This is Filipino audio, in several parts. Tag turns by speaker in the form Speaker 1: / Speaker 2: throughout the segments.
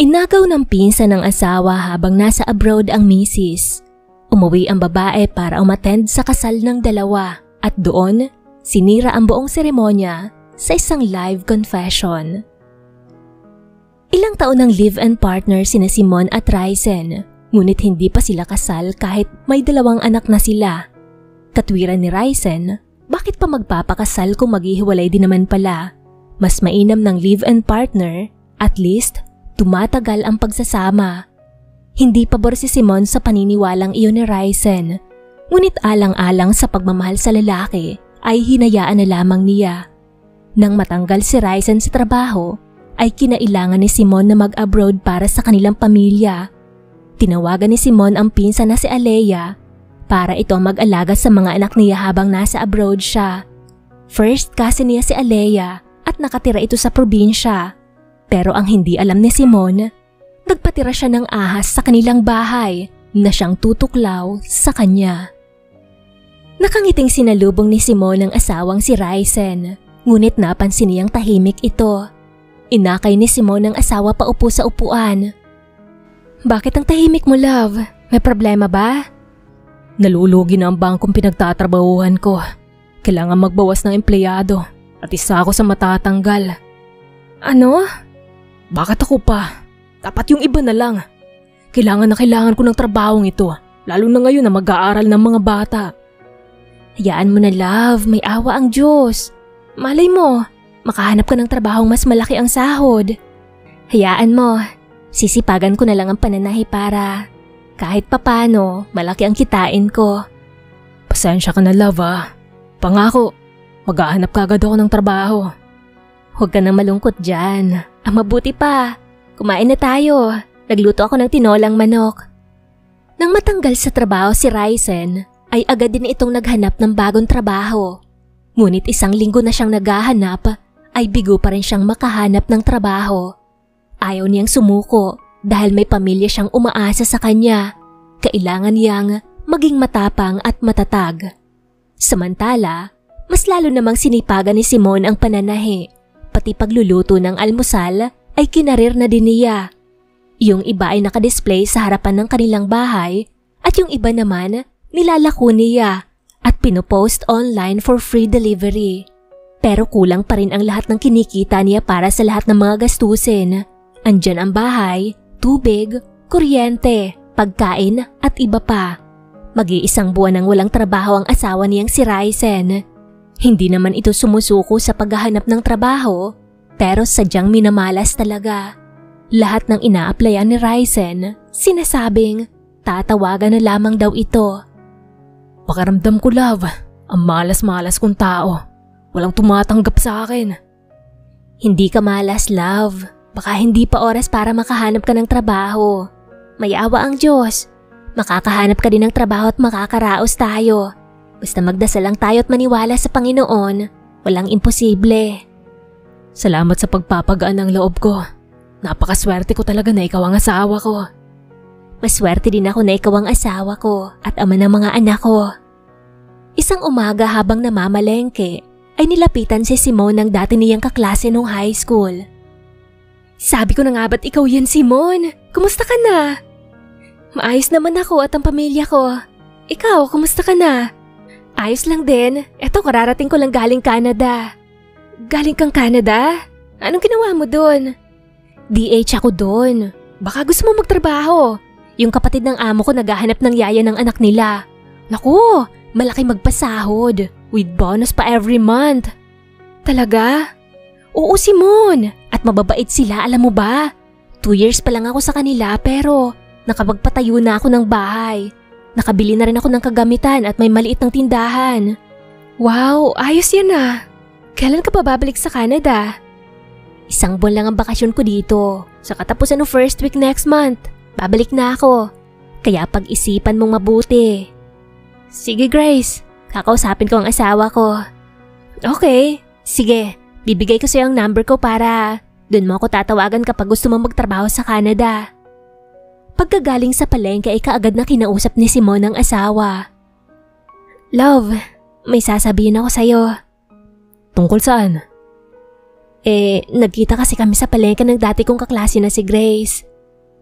Speaker 1: Inagaw ng pinsan ng asawa habang nasa abroad ang misis. Umuwi ang babae para umattend sa kasal ng dalawa at doon, sinira ang buong seremonya sa isang live confession. Ilang taon ng live-in partner sina Simon at Ryzen, ngunit hindi pa sila kasal kahit may 2 anak na sila. Katwiran ni Ryzen, bakit pa magpapakasal kung maghihiwalay din naman pala? Mas mainam ng live-in partner, at least tumatagal ang pagsasama. Hindi pabor si Simon sa paniniwalang iyon ni Ryzen, ngunit alang-alang sa pagmamahal sa lalaki ay hinayaan na lamang niya. Nang matanggal si Ryzen sa trabaho, ay kinailangan ni Simon na mag-abroad para sa kanilang pamilya. Tinawagan ni Simon ang pinsan na si Alea para ito mag-alaga sa mga anak niya habang nasa abroad siya. First cousin niya si Alea at nakatira ito sa probinsya. Pero ang hindi alam ni Simon, nagpatira siya ng ahas sa kanilang bahay na siyang tutuklaw sa kanya. Nakangiting sinalubong ni Simon ang asawang si Ryzen, ngunit napansin niyang tahimik ito. Inakay ni Simon ang asawa paupo sa upuan. Bakit ang tahimik mo, love? May problema ba? Nalulugi na ang bangkong pinagtatrabahuhan ko. Kailangan magbawas ng empleyado at isa ako sa matatanggal. Ano? Bakit ako pa? Dapat yung iba na lang. Kailangan ko ng trabahong ito, lalo na ngayon na mag-aaral ng mga bata. Hayaan mo na, love, may awa ang Diyos. Malay mo, makahanap ka ng trabahong mas malaki ang sahod. Hayaan mo, sisipagan ko na lang ang pananahi para kahit papano malaki ang kitain ko. Pasensya ka na, love, ah. Pangako, maghahanap ka agad ako ng trabaho. Huwag ka nang malungkot dyan. Ang mabuti pa, kumain na tayo. Nagluto ako ng tinolang manok. Nang matanggal sa trabaho si Ryzen, ay agad din itong naghanap ng bagong trabaho. Ngunit 1 linggo na siyang naghahanap, ay bigo pa rin siyang makahanap ng trabaho. Ayaw niyang sumuko dahil may pamilya siyang umaasa sa kanya. Kailangan niyang maging matapang at matatag. Samantala, mas lalo namang sinipagan ni Simon ang pananahi. Pati pagluluto ng almusal ay kinarir na din niya. Yung iba ay nakadisplay sa harapan ng kanilang bahay at yung iba naman nilalako niya at pinopost online for free delivery. Pero kulang pa rin ang lahat ng kinikita niya para sa lahat ng mga gastusin. Andyan ang bahay, tubig, kuryente, pagkain at iba pa. Mag-iisang buwan nang walang trabaho ang asawa niyang si Ryzen. Hindi naman ito sumusuko sa paghahanap ng trabaho, pero sadyang minamalas talaga. Lahat ng ina-applyan ni Ryzen, sinasabing tatawagan na lamang daw ito. Pakiramdam ko, love, ang malas-malas kong tao. Walang tumatanggap sa akin. Hindi ka malas, love. Baka hindi pa oras para makahanap ka ng trabaho. May awa ang Diyos. Makakahanap ka din ng trabaho at makakaraos tayo. Basta magdasal lang tayo at maniwala sa Panginoon, walang imposible. Salamat sa pagpapagaan ng loob ko. Napakaswerte ko talaga na ikaw ang asawa ko. Maswerte din ako na ikaw ang asawa ko at ama ng mga anak ko. Isang umaga habang namamalengke, ay nilapitan si Simon ng dati niyang kaklase nung high school. Sabi ko na nga ba't ikaw yan, Simon? Kumusta ka na? Maayos naman ako at ang pamilya ko. Ikaw, kumusta ka na? Ayos lang din. Eto, kararating ko lang galing Canada. Galing kang Canada? Anong ginawa mo doon? DH ako doon. Baka gusto mo magtrabaho. Yung kapatid ng amo ko naghahanap ng yaya ng anak nila. Naku, malaki magpasahod. With bonus pa every month. Talaga? Oo, Simon. At mababait sila, alam mo ba? 2 years pa lang ako sa kanila pero nakapagpatayo na ako ng bahay. Nakabili na rin ako ng kagamitan at may maliit ng tindahan. Wow, ayos yan ah. Kailan ka pa babalik sa Canada? 1 buwan lang ang bakasyon ko dito. Sa katapusan ng first week next month, babalik na ako. Kaya pag-isipan mong mabuti. Sige Grace, kakausapin ko ang asawa ko. Okay, sige. Bibigay ko sa'yo ang number ko para doon mo ako tatawagan kapag gusto mo magtrabaho sa Canada. Pagkagaling sa palengke ay kaagad na kinausap ni Simon ang asawa. Love, may sasabihin ako sa'yo. Tungkol saan? Nagkita kasi kami sa palengke ng dati kong kaklase na si Grace.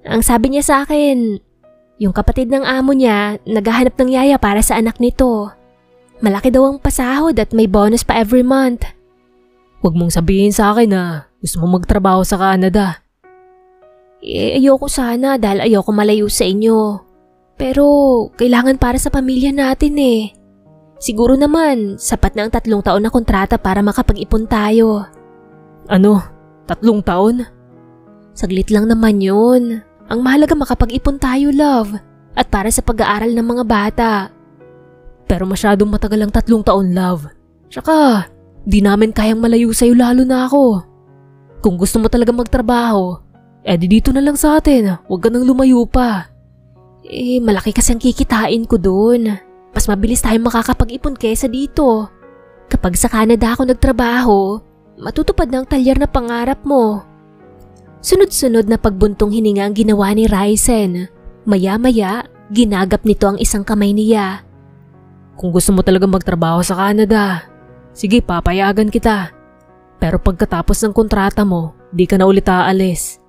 Speaker 1: Ang sabi niya sa akin, yung kapatid ng amo niya naghahanap ng yaya para sa anak nito. Malaki daw ang pasahod at may bonus pa every month.
Speaker 2: Huwag mong sabihin sa akin na gusto mo magtrabaho sa Canada.
Speaker 1: Ayoko sana dahil ayoko malayo sa inyo. Pero kailangan para sa pamilya natin eh. Siguro naman sapat na ang 3 taon na kontrata para makapag-ipon tayo.
Speaker 2: Ano? 3 taon?
Speaker 1: Saglit lang naman yun. Ang mahalaga makapag-ipon tayo, love. At para sa pag-aaral ng mga bata.
Speaker 2: Pero masyadong matagal ang 3 taon, love. Tsaka, di namin kayang malayo sa'yo lalo na ako. Kung gusto mo talaga magtrabaho, di dito na lang sa atin. Huwag ka nang lumayo pa.
Speaker 1: Malaki kasi ang kikitain ko dun. Mas mabilis tayong makakapag-ipon kesa dito. Kapag sa Canada ako nagtrabaho, matutupad na ang talyar na pangarap mo. Sunod-sunod na pagbuntong hininga ang ginawa ni Ryzen. Maya-maya, ginagap nito ang isang kamay niya.
Speaker 2: Kung gusto mo talaga magtrabaho sa Canada, sige papayagan kita. Pero pagkatapos ng kontrata mo, di ka na ulit aalis.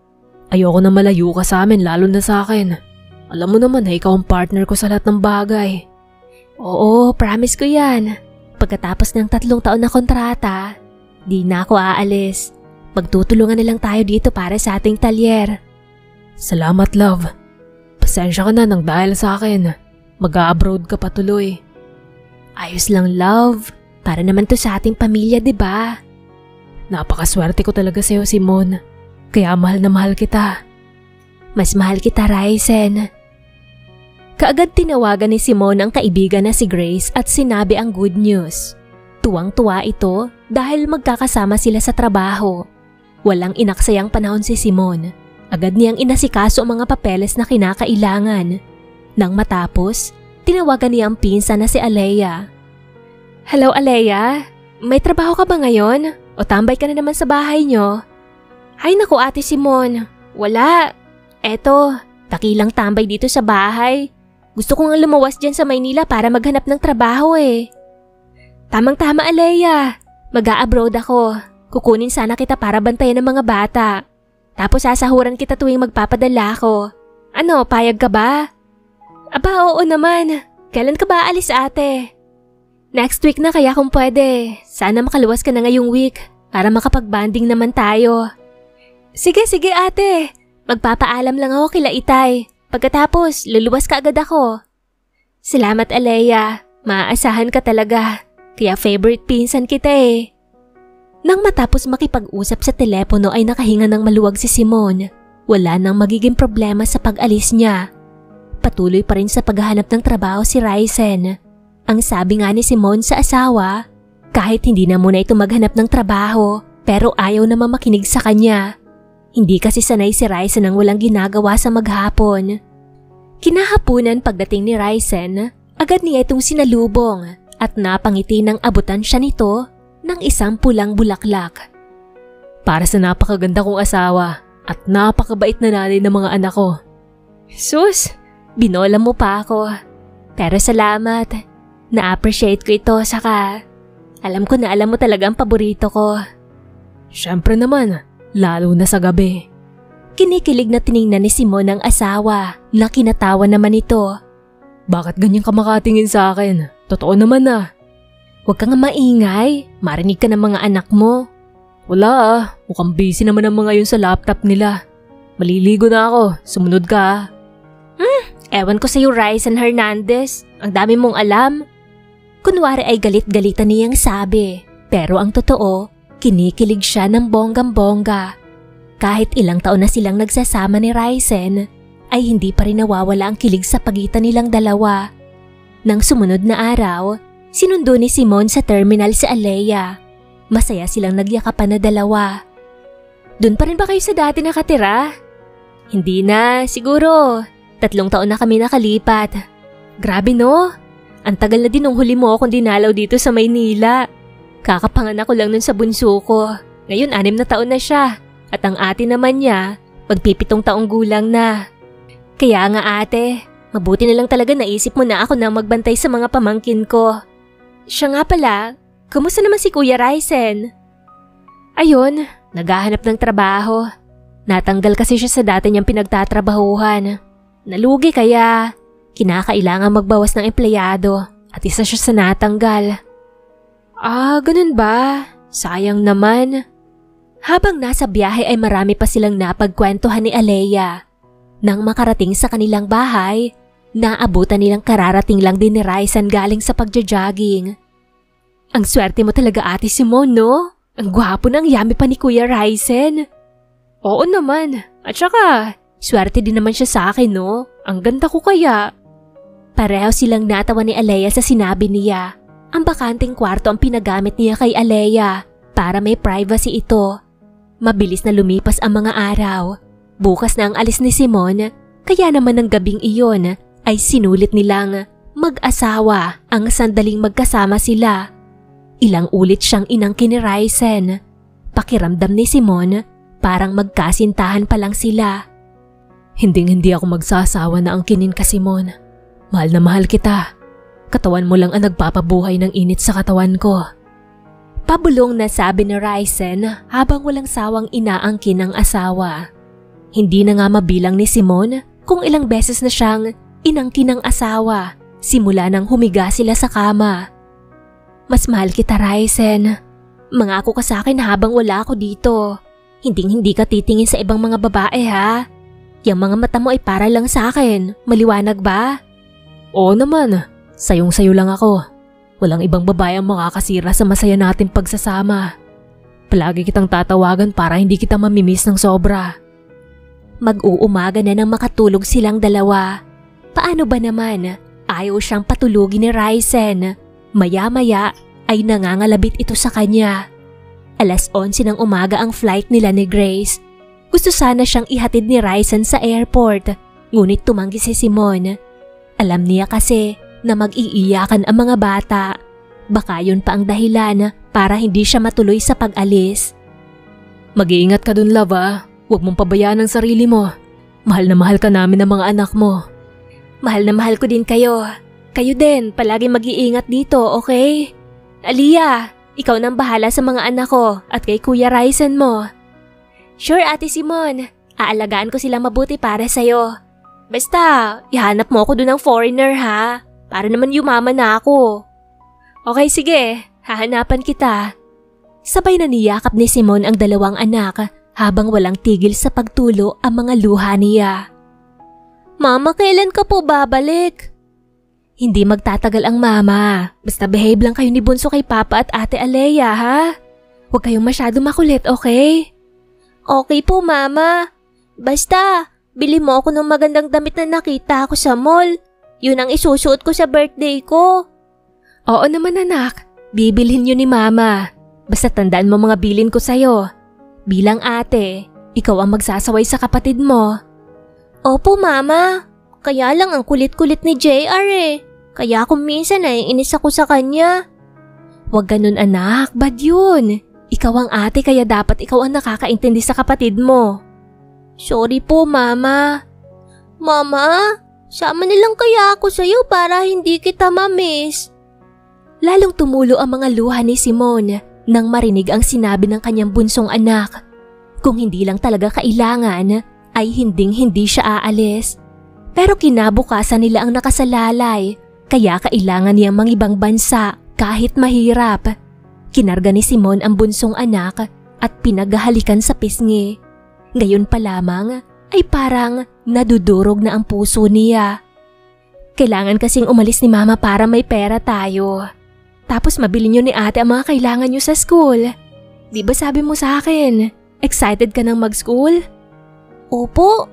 Speaker 2: Ayoko na malayo ka sa amin lalo na sa akin. Alam mo naman na ikaw ang partner ko sa lahat ng bagay.
Speaker 1: Oo, promise ko yan. Pagkatapos ng 3 taon na kontrata, di na ako aalis. Magtutulungan na lang tayo dito para sa ating talyer.
Speaker 2: Salamat, love. Pasensya ka na nang dahil sa akin. Mag-a-abroad ka patuloy.
Speaker 1: Ayos lang, love. Para naman to sa ating pamilya, diba?
Speaker 2: Napakaswerte ko talaga sa'yo, Simon. Kaya mahal na mahal kita.
Speaker 1: Mas mahal kita, Ryzen. Kaagad tinawagan ni Simon ang kaibigan na si Grace at sinabi ang good news. Tuwang-tuwa ito dahil magkakasama sila sa trabaho. Walang inaksayang panahon si Simon. Agad niyang inasikaso ang mga papeles na kinakailangan. Nang matapos, tinawagan niya ang pinsan na si Alea. Hello, Alea? May trabaho ka ba ngayon? O tambay ka na naman sa bahay niyo? Ay naku, Ate Simon. Wala. Eto, takilang tambay dito sa bahay. Gusto ko nga lumawas dyan sa Maynila para maghanap ng trabaho eh. Tamang-tama, Alea. Mag-a-abroad ako. Kukunin sana kita para bantayan ng mga bata. Tapos sasahuran kita tuwing magpapadala ako. Ano, payag ka ba? Aba, oo naman. Kailan ka ba alis, ate? Next week na kaya kung pwede. Sana makaluwas ka na ngayong week para makapag-banding naman tayo. Sige, ate. Magpapaalam lang ako kila Itay. Pagkatapos, luluwas ka agad ako. Salamat, Alea. Maaasahan ka talaga. Kaya favorite pinsan kita eh. Nang matapos makipag-usap sa telepono ay nakahinga ng maluwag si Simon. Wala nang magiging problema sa pag-alis niya. Patuloy pa rin sa paghahanap ng trabaho si Ryzen. Ang sabi nga ni Simon sa asawa, kahit hindi na muna ito maghanap ng trabaho, pero ayaw naman makinig sa kanya. Hindi kasi sanay si Ryzen ang walang ginagawa sa maghapon. Kinahaponan pagdating ni Ryzen, agad niya itong sinalubong at napangiti ng abutan siya nito ng isang pulang bulaklak.
Speaker 2: Para sa napakaganda kong asawa at napakabait na nanay ng mga anak ko.
Speaker 1: Sus, binola mo pa ako. Pero salamat, na-appreciate ko ito saka alam ko na alam mo talaga ang paborito ko.
Speaker 2: Siyempre naman. Lalo na sa gabi.
Speaker 1: Kinikilig na tiningnan ni Simon ang asawa na kinatawa naman ito.
Speaker 2: Bakit ganyan ka makatingin sa akin? Totoo naman ah.
Speaker 1: Huwag ka nga maingay. Marinig ka ng mga anak mo.
Speaker 2: Wala mukhang busy naman ang mga yun sa laptop nila. Maliligo na ako. Sumunod ka
Speaker 1: Ewan ko sa'yo, Ryzen Hernandez. Ang dami mong alam. Kunwari ay galit-galitan niyang sabi. Pero ang totoo, kinikilig siya ng bonggang-bongga. Kahit ilang taon na silang nagsasama ni Ryzen, ay hindi pa rin nawawala ang kilig sa pagitan nilang dalawa. Nang sumunod na araw, sinundo ni Simon sa terminal si Alea. Masaya silang nagyakapan na dalawa. Doon pa rin ba kayo sa dati nakatira? Hindi na, siguro. 3 taon na kami nakalipat. Grabe no? Ang tagal na din nung huli mo akong dinalaw dito sa Maynila. Kakapanganak ko lang nun sa bunso ko. Ngayon 6 na taon na siya. At ang ate naman niya, magpipitong taong gulang na. Kaya nga ate, mabuti na lang talaga naisip mo na ako na magbantay sa mga pamangkin ko. Siya nga pala, kumusta naman si Kuya Ryzen? Ayun, naghahanap ng trabaho. Natanggal kasi siya sa dati niyang pinagtatrabahuhan. Nalugi kaya kinakailangan magbawas ng empleyado at isa siya sa natanggal. Ganun ba? Sayang naman. Habang nasa biyahe ay marami pa silang napagkwentuhan ni Alea. Nang makarating sa kanilang bahay, naabutan nilang kararating lang din ni Raisen galing sa pagja-jogging. Ang swerte mo talaga Ate Simone, no? Ang gwapo ng yummy pa ni Kuya Raisen. Oo naman. At saka, swerte din naman siya sa akin, no? Ang ganda ko kaya. Pareho silang natawa ni Alea sa sinabi niya. Ang bakanting kwarto ang pinagamit niya kay Alea para may privacy ito. Mabilis na lumipas ang mga araw. Bukas na ang alis ni Simone, kaya naman ng gabing iyon ay sinulit nilang mag-asawa ang sandaling magkasama sila. Ilang ulit siyang inangkin ni Raisen. Pakiramdam ni Simone parang magkasintahan pa lang sila. Hindi ako magsasawa na angkinin ka Simone. Mahal na mahal kita. Katawan mo lang ang nagpapabuhay ng init sa katawan ko. Pabulong na sabi ni Raisen habang walang sawang inaangkin ng asawa. Hindi na nga mabilang ni Simone kung ilang beses na siyang inangkin ng asawa simula nang humiga sila sa kama. Mas mahal kita Raisen. Mangako ka sa akin habang wala ako dito. Hindi ka titingin sa ibang mga babae ha. Yang mga mata mo ay para lang sa akin. Maliwanag ba? Oo naman. Sayong-sayo lang ako. Walang ibang babae ang makakasira sa masaya natin pagsasama. Palagi kitang tatawagan para hindi kita mamimiss ng sobra. Mag-uumaga na nang makatulog silang dalawa. Paano ba naman? Ayaw siyang patulugin ni Raisen. Maya-maya ay nangangalabit ito sa kanya. 11:00 ng umaga ang flight nila ni Grace. Gusto sana siyang ihatid ni Raisen sa airport, ngunit tumanggi si Simone. Alam niya kasi na mag-iiyakan ang mga bata. Baka yun pa ang dahilan para hindi siya matuloy sa pag-alis. Mag-iingat ka dun, love ah. Huwag mong pabayaan ang sarili mo. Mahal na mahal ka namin ng mga anak mo. Mahal na mahal ko din kayo. Kayo din, palagi mag-iingat dito, okay? Aliyah, ikaw nang bahala sa mga anak ko at kay Kuya Raisen mo. Sure, Ate Simone. Aalagaan ko sila mabuti para sa'yo. Basta, ihanap mo ako dun ng foreigner ha. Para naman yumaman na ako. Okay, sige. Hahanapan kita. Sabay na niyakap ni Simone ang dalawang anak habang walang tigil sa pagtulo ang mga luha niya. Mama, kailan ka po babalik? Hindi magtatagal ang mama. Basta behave lang kayo ni Bunso kay Papa at Ate Alea ha. Huwag kayong masyado makulit, okay? Okay po, Mama. Basta, bili mo ako ng magandang damit na nakita ako sa mall. Yun ang isusuot ko sa birthday ko. Oo naman anak, bibilhin yun ni Mama. Basta tandaan mo mga bilin ko sa'yo. Bilang ate, ikaw ang magsasaway sa kapatid mo. Opo Mama, kaya lang ang kulit-kulit ni JR eh. Kaya kung minsan ay inis ako sa kanya. Huwag ganun anak, bad yun. Ikaw ang ate kaya dapat ikaw ang nakakaintindi sa kapatid mo. Sorry po Mama. Mama, sama nilang kaya ako sa'yo para hindi kita ma-miss. Lalong tumulo ang mga luha ni Simone nang marinig ang sinabi ng kanyang bunsong anak. Kung hindi lang talaga kailangan, ay hinding-hindi siya aalis. Pero kinabukasan nila ang nakasalalay, kaya kailangan niyang mangibang bansa kahit mahirap. Kinarga ni Simone ang bunsong anak at pinaghahalikan sa pisngi. Ngayon pa lamang ay parang nadudurog na ang puso niya. Kailangan kasing umalis ni Mama para may pera tayo. Tapos mabili niyo ni ate ang mga kailangan niyo sa school. Di ba sabi mo sa akin, excited ka nang mag-school? Opo.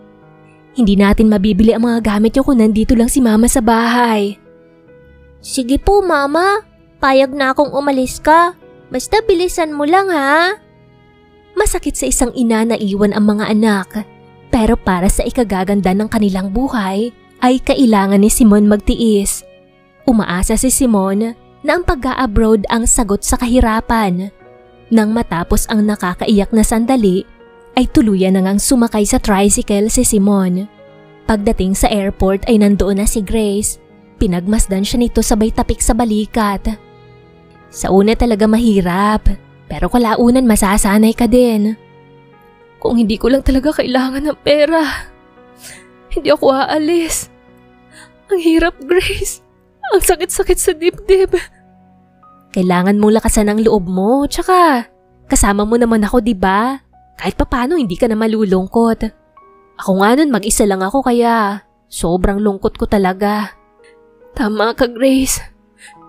Speaker 1: Hindi natin mabibili ang mga gamit niyo kung nandito lang si Mama sa bahay. Sige po Mama, payag na akong umalis ka. Basta bilisan mo lang ha. Masakit sa isang ina na iwan ang mga anak. Pero para sa ikagaganda ng kanilang buhay, ay kailangan ni Simone magtiis. Umaasa si Simone na ang pag-a-abroad ang sagot sa kahirapan. Nang matapos ang nakakaiyak na sandali, ay tuluyan na ngang sumakay sa tricycle si Simone. Pagdating sa airport ay nandoon na si Grace. Pinagmasdan siya nito sabay tapik sa balikat. Sa una talaga mahirap, pero kalaunan masasanay ka din.
Speaker 2: Kung hindi ko lang talaga kailangan ng pera, hindi ako aalis. Ang hirap, Grace. Ang sakit-sakit sa dibdib.
Speaker 1: Kailangan mong lakasan ang loob mo, tsaka kasama mo naman ako, diba? Kahit papano hindi ka na malulungkot. Ako nga nun mag-isa lang ako kaya sobrang lungkot ko talaga.
Speaker 2: Tama ka, Grace.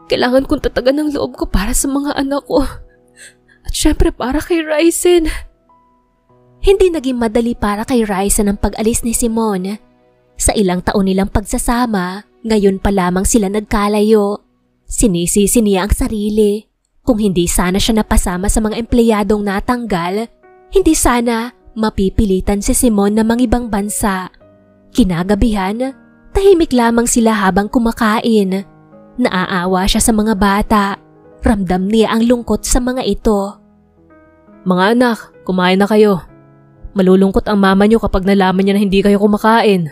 Speaker 2: Kailangan kong tatagan ng loob ko para sa mga anak ko. At syempre para kay Ryzen.
Speaker 1: Hindi naging madali para kay Ryzen ang pag-alis ni Simon. Sa ilang taon nilang pagsasama, ngayon pa lamang sila nagkalayo. Sinisisi niya ang sarili. Kung hindi sana siya napasama sa mga empleyadong natanggal, hindi sana mapipilitan si Simon na mangibang bansa. Kinagabihan, tahimik lamang sila habang kumakain. Naaawa siya sa mga bata. Ramdam niya ang lungkot sa mga ito.
Speaker 2: Mga anak, kumain na kayo. Malulungkot ang mama niyo kapag nalaman niya na hindi kayo kumakain.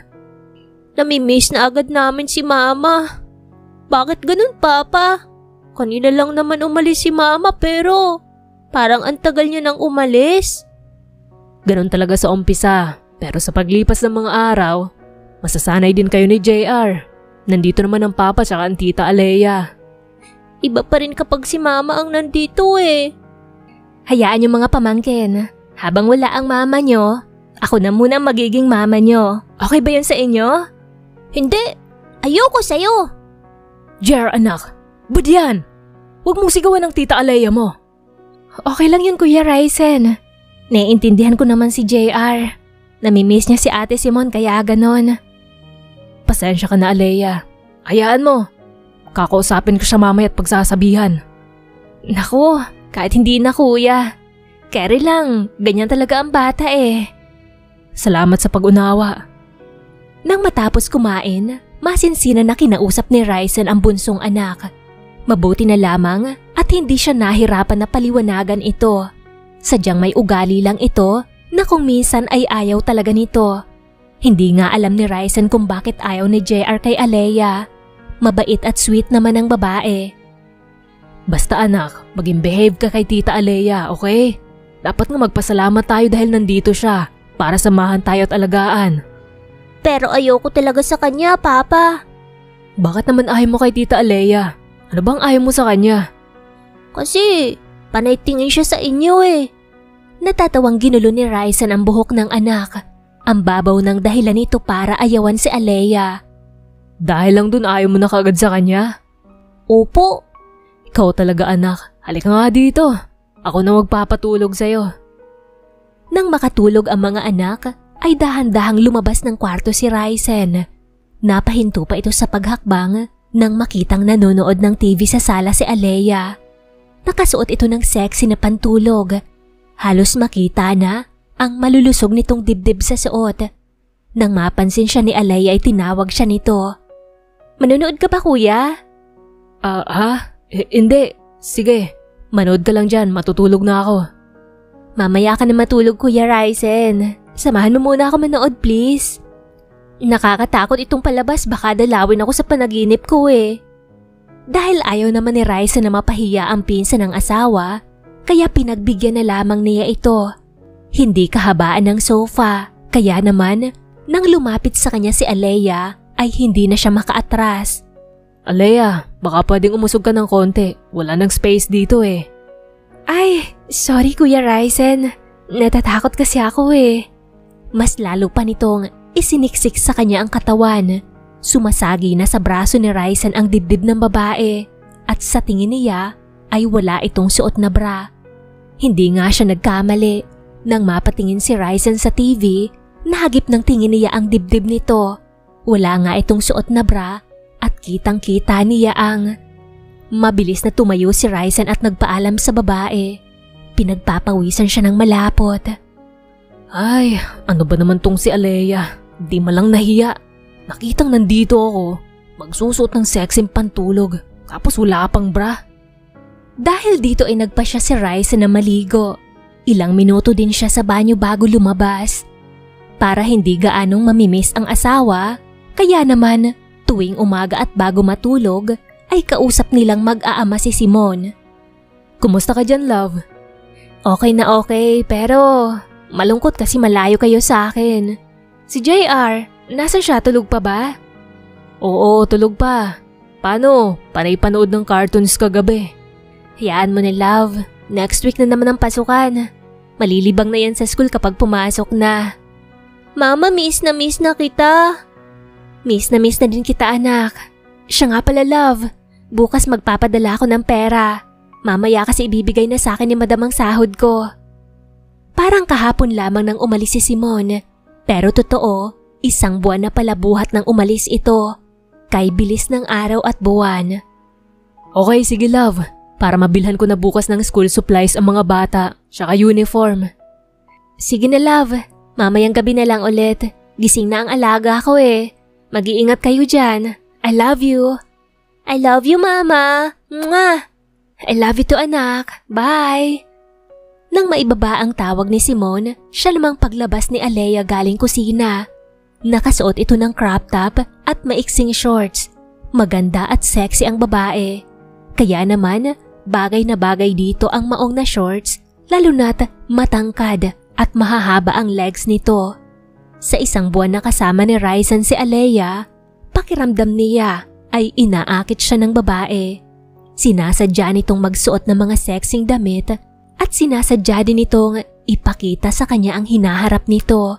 Speaker 3: Namimiss na agad namin si Mama. Bakit ganun, Papa? Kanina lang naman umalis si Mama pero parang ang tagal niya nang umalis.
Speaker 2: Ganun talaga sa umpisa, pero sa paglipas ng mga araw, masasanay din kayo ni JR. Nandito naman ang Papa at ang Tita Alea.
Speaker 3: Iba pa rin kapag si Mama ang nandito eh.
Speaker 1: Hayaan yung mga pamangkin. Habang wala ang mama nyo, ako na muna magiging mama nyo. Okay ba yun sa inyo?
Speaker 3: Hindi. Ayoko sa'yo.
Speaker 2: JR anak, budyan! Huwag mong sigawan ng Tita Alea mo.
Speaker 1: Okay lang yun, Kuya Ryzen. Naiintindihan ko naman si JR. Namimiss niya si Ate Simon kaya ganon.
Speaker 2: Pasensya ka na, Alea. Hayaan mo. Kakausapin ko siya mamaya at pagsasabihan.
Speaker 1: Naku, kahit hindi na kuya. Carry lang, ganyan talaga ang bata eh.
Speaker 2: Salamat sa pag-unawa.
Speaker 1: Nang matapos kumain, masinsinan na kinausap ni Ryzen ang bunsong anak. Mabuti na lamang at hindi siya nahirapan na paliwanagan ito. Sadyang may ugali lang ito na kung minsan ay ayaw talaga nito. Hindi nga alam ni Ryzen kung bakit ayaw ni JR kay Alea. Mabait at sweet naman ang babae.
Speaker 2: Basta anak, maging behave ka kay Tita Alea, okay? Dapat nga magpasalamat tayo dahil nandito siya para samahan tayo at alagaan.
Speaker 3: Pero ayoko talaga sa kanya, Papa.
Speaker 2: Bakit naman ayaw mo kay Tita Alea? Ano bang ayaw mo sa kanya?
Speaker 3: Kasi panay tingin siya sa inyo eh.
Speaker 1: Natatawang ginulo ni Ryzen ang buhok ng anak. Ang babaw ng dahilan nito para ayawan si Alea.
Speaker 2: Dahil lang dun ayaw mo na kagad sa kanya?
Speaker 3: Opo.
Speaker 2: Ikaw talaga anak, halika nga dito. Ako na magpapatulog sa'yo.
Speaker 1: Nang makatulog ang mga anak, ay dahan-dahang lumabas ng kwarto si Ryzen. Napahinto pa ito sa paghakbang nang makitang nanonood ng TV sa sala si Alea. Nakasuot ito ng sexy na pantulog. Halos makita na ang malulusog nitong dibdib sa suot. Nang mapansin siya ni Alea ay tinawag siya nito. Manonood ka ba, kuya?
Speaker 2: Hindi. Sige. Manood ka lang dyan, matutulog na ako.
Speaker 1: Mamaya ka na matulog, Kuya Ryzen. Samahan mo muna ako manood, please. Nakakatakot itong palabas, baka dalawin ako sa panaginip ko eh. Dahil ayaw naman ni Ryzen na mapahiya ang pinsan ng asawa, kaya pinagbigyan na lamang niya ito. Hindi kahabaan ng sofa, kaya naman, nang lumapit sa kanya si Alea, ay hindi na siya makaatras.
Speaker 2: Alea, baka pwedeng umusog ka ng konti. Wala nang space dito eh.
Speaker 1: Ay, sorry Kuya Ryzen. Natatakot kasi ako eh. Mas lalo pa nitong isiniksik sa kanya ang katawan. Sumasagi na sa braso ni Ryzen ang dibdib ng babae at sa tingin niya ay wala itong suot na bra. Hindi nga siya nagkamali. Nang mapatingin si Ryzen sa TV, nahagip ng tingin niya ang dibdib nito. Wala nga itong suot na bra. At kitang-kita niya ang... Mabilis na tumayo si Ryzen at nagpaalam sa babae. Pinagpapawisan siya ng malapot.
Speaker 2: Ay, ano ba naman tong si Alea? Di malang nahiya. Nakitang nandito ako, magsusuot ng sexy pantulog, tapos wala pang bra.
Speaker 1: Dahil dito ay nagpa siya si Ryzen na maligo. Ilang minuto din siya sa banyo bago lumabas. Para hindi gaanong mamimiss ang asawa, kaya naman... Tuwing umaga at bago matulog, ay kausap nilang mag-aama si Simon.
Speaker 2: Kumusta ka dyan, love?
Speaker 1: Okay na okay, pero Malungkot kasi malayo kayo sa akin. Si JR, nasa siya? Tulog pa ba?
Speaker 2: Oo, tulog pa. Paano? Panay panood ng cartoons kagabi.
Speaker 1: Hayaan mo na love. Next week na naman ang pasukan. Malilibang na yan sa school kapag pumasok na.
Speaker 3: Mama, miss na kita.
Speaker 1: Miss na din kita anak. Siya nga pala love. Bukas magpapadala ako ng pera. Mamaya kasi ibibigay na sa akin ni madam ang sahod ko. Parang kahapon lamang nang umalis si Simon. Pero totoo, 1 buwan na pala buhat nang umalis ito. Kay bilis ng araw at buwan.
Speaker 2: Okay, sige love. Para mabilhan ko na bukas ng school supplies ang mga bata, tsaka uniform.
Speaker 1: Sige na love, mamayang gabi na lang ulit. Gising na ang alaga ko eh. Mag-iingat kayo dyan. I love you.
Speaker 3: I love you, Mama. Mwah!
Speaker 1: I love you too anak. Bye. Nang maibaba ang tawag ni Simon, siya lamang paglabas ni Alea galing kusina. Nakasuot ito ng crop top at maiksing shorts. Maganda at sexy ang babae. Kaya naman, bagay na bagay dito ang maong na shorts, lalo na't matangkad at mahahaba ang legs nito. Sa 1 buwan na kasama ni Ryzen si Alea, pakiramdam niya ay inaakit siya ng babae. Sinasadya nitong magsuot ng mga sexing damit at sinasadya din nitong ipakita sa kanya ang hinaharap nito.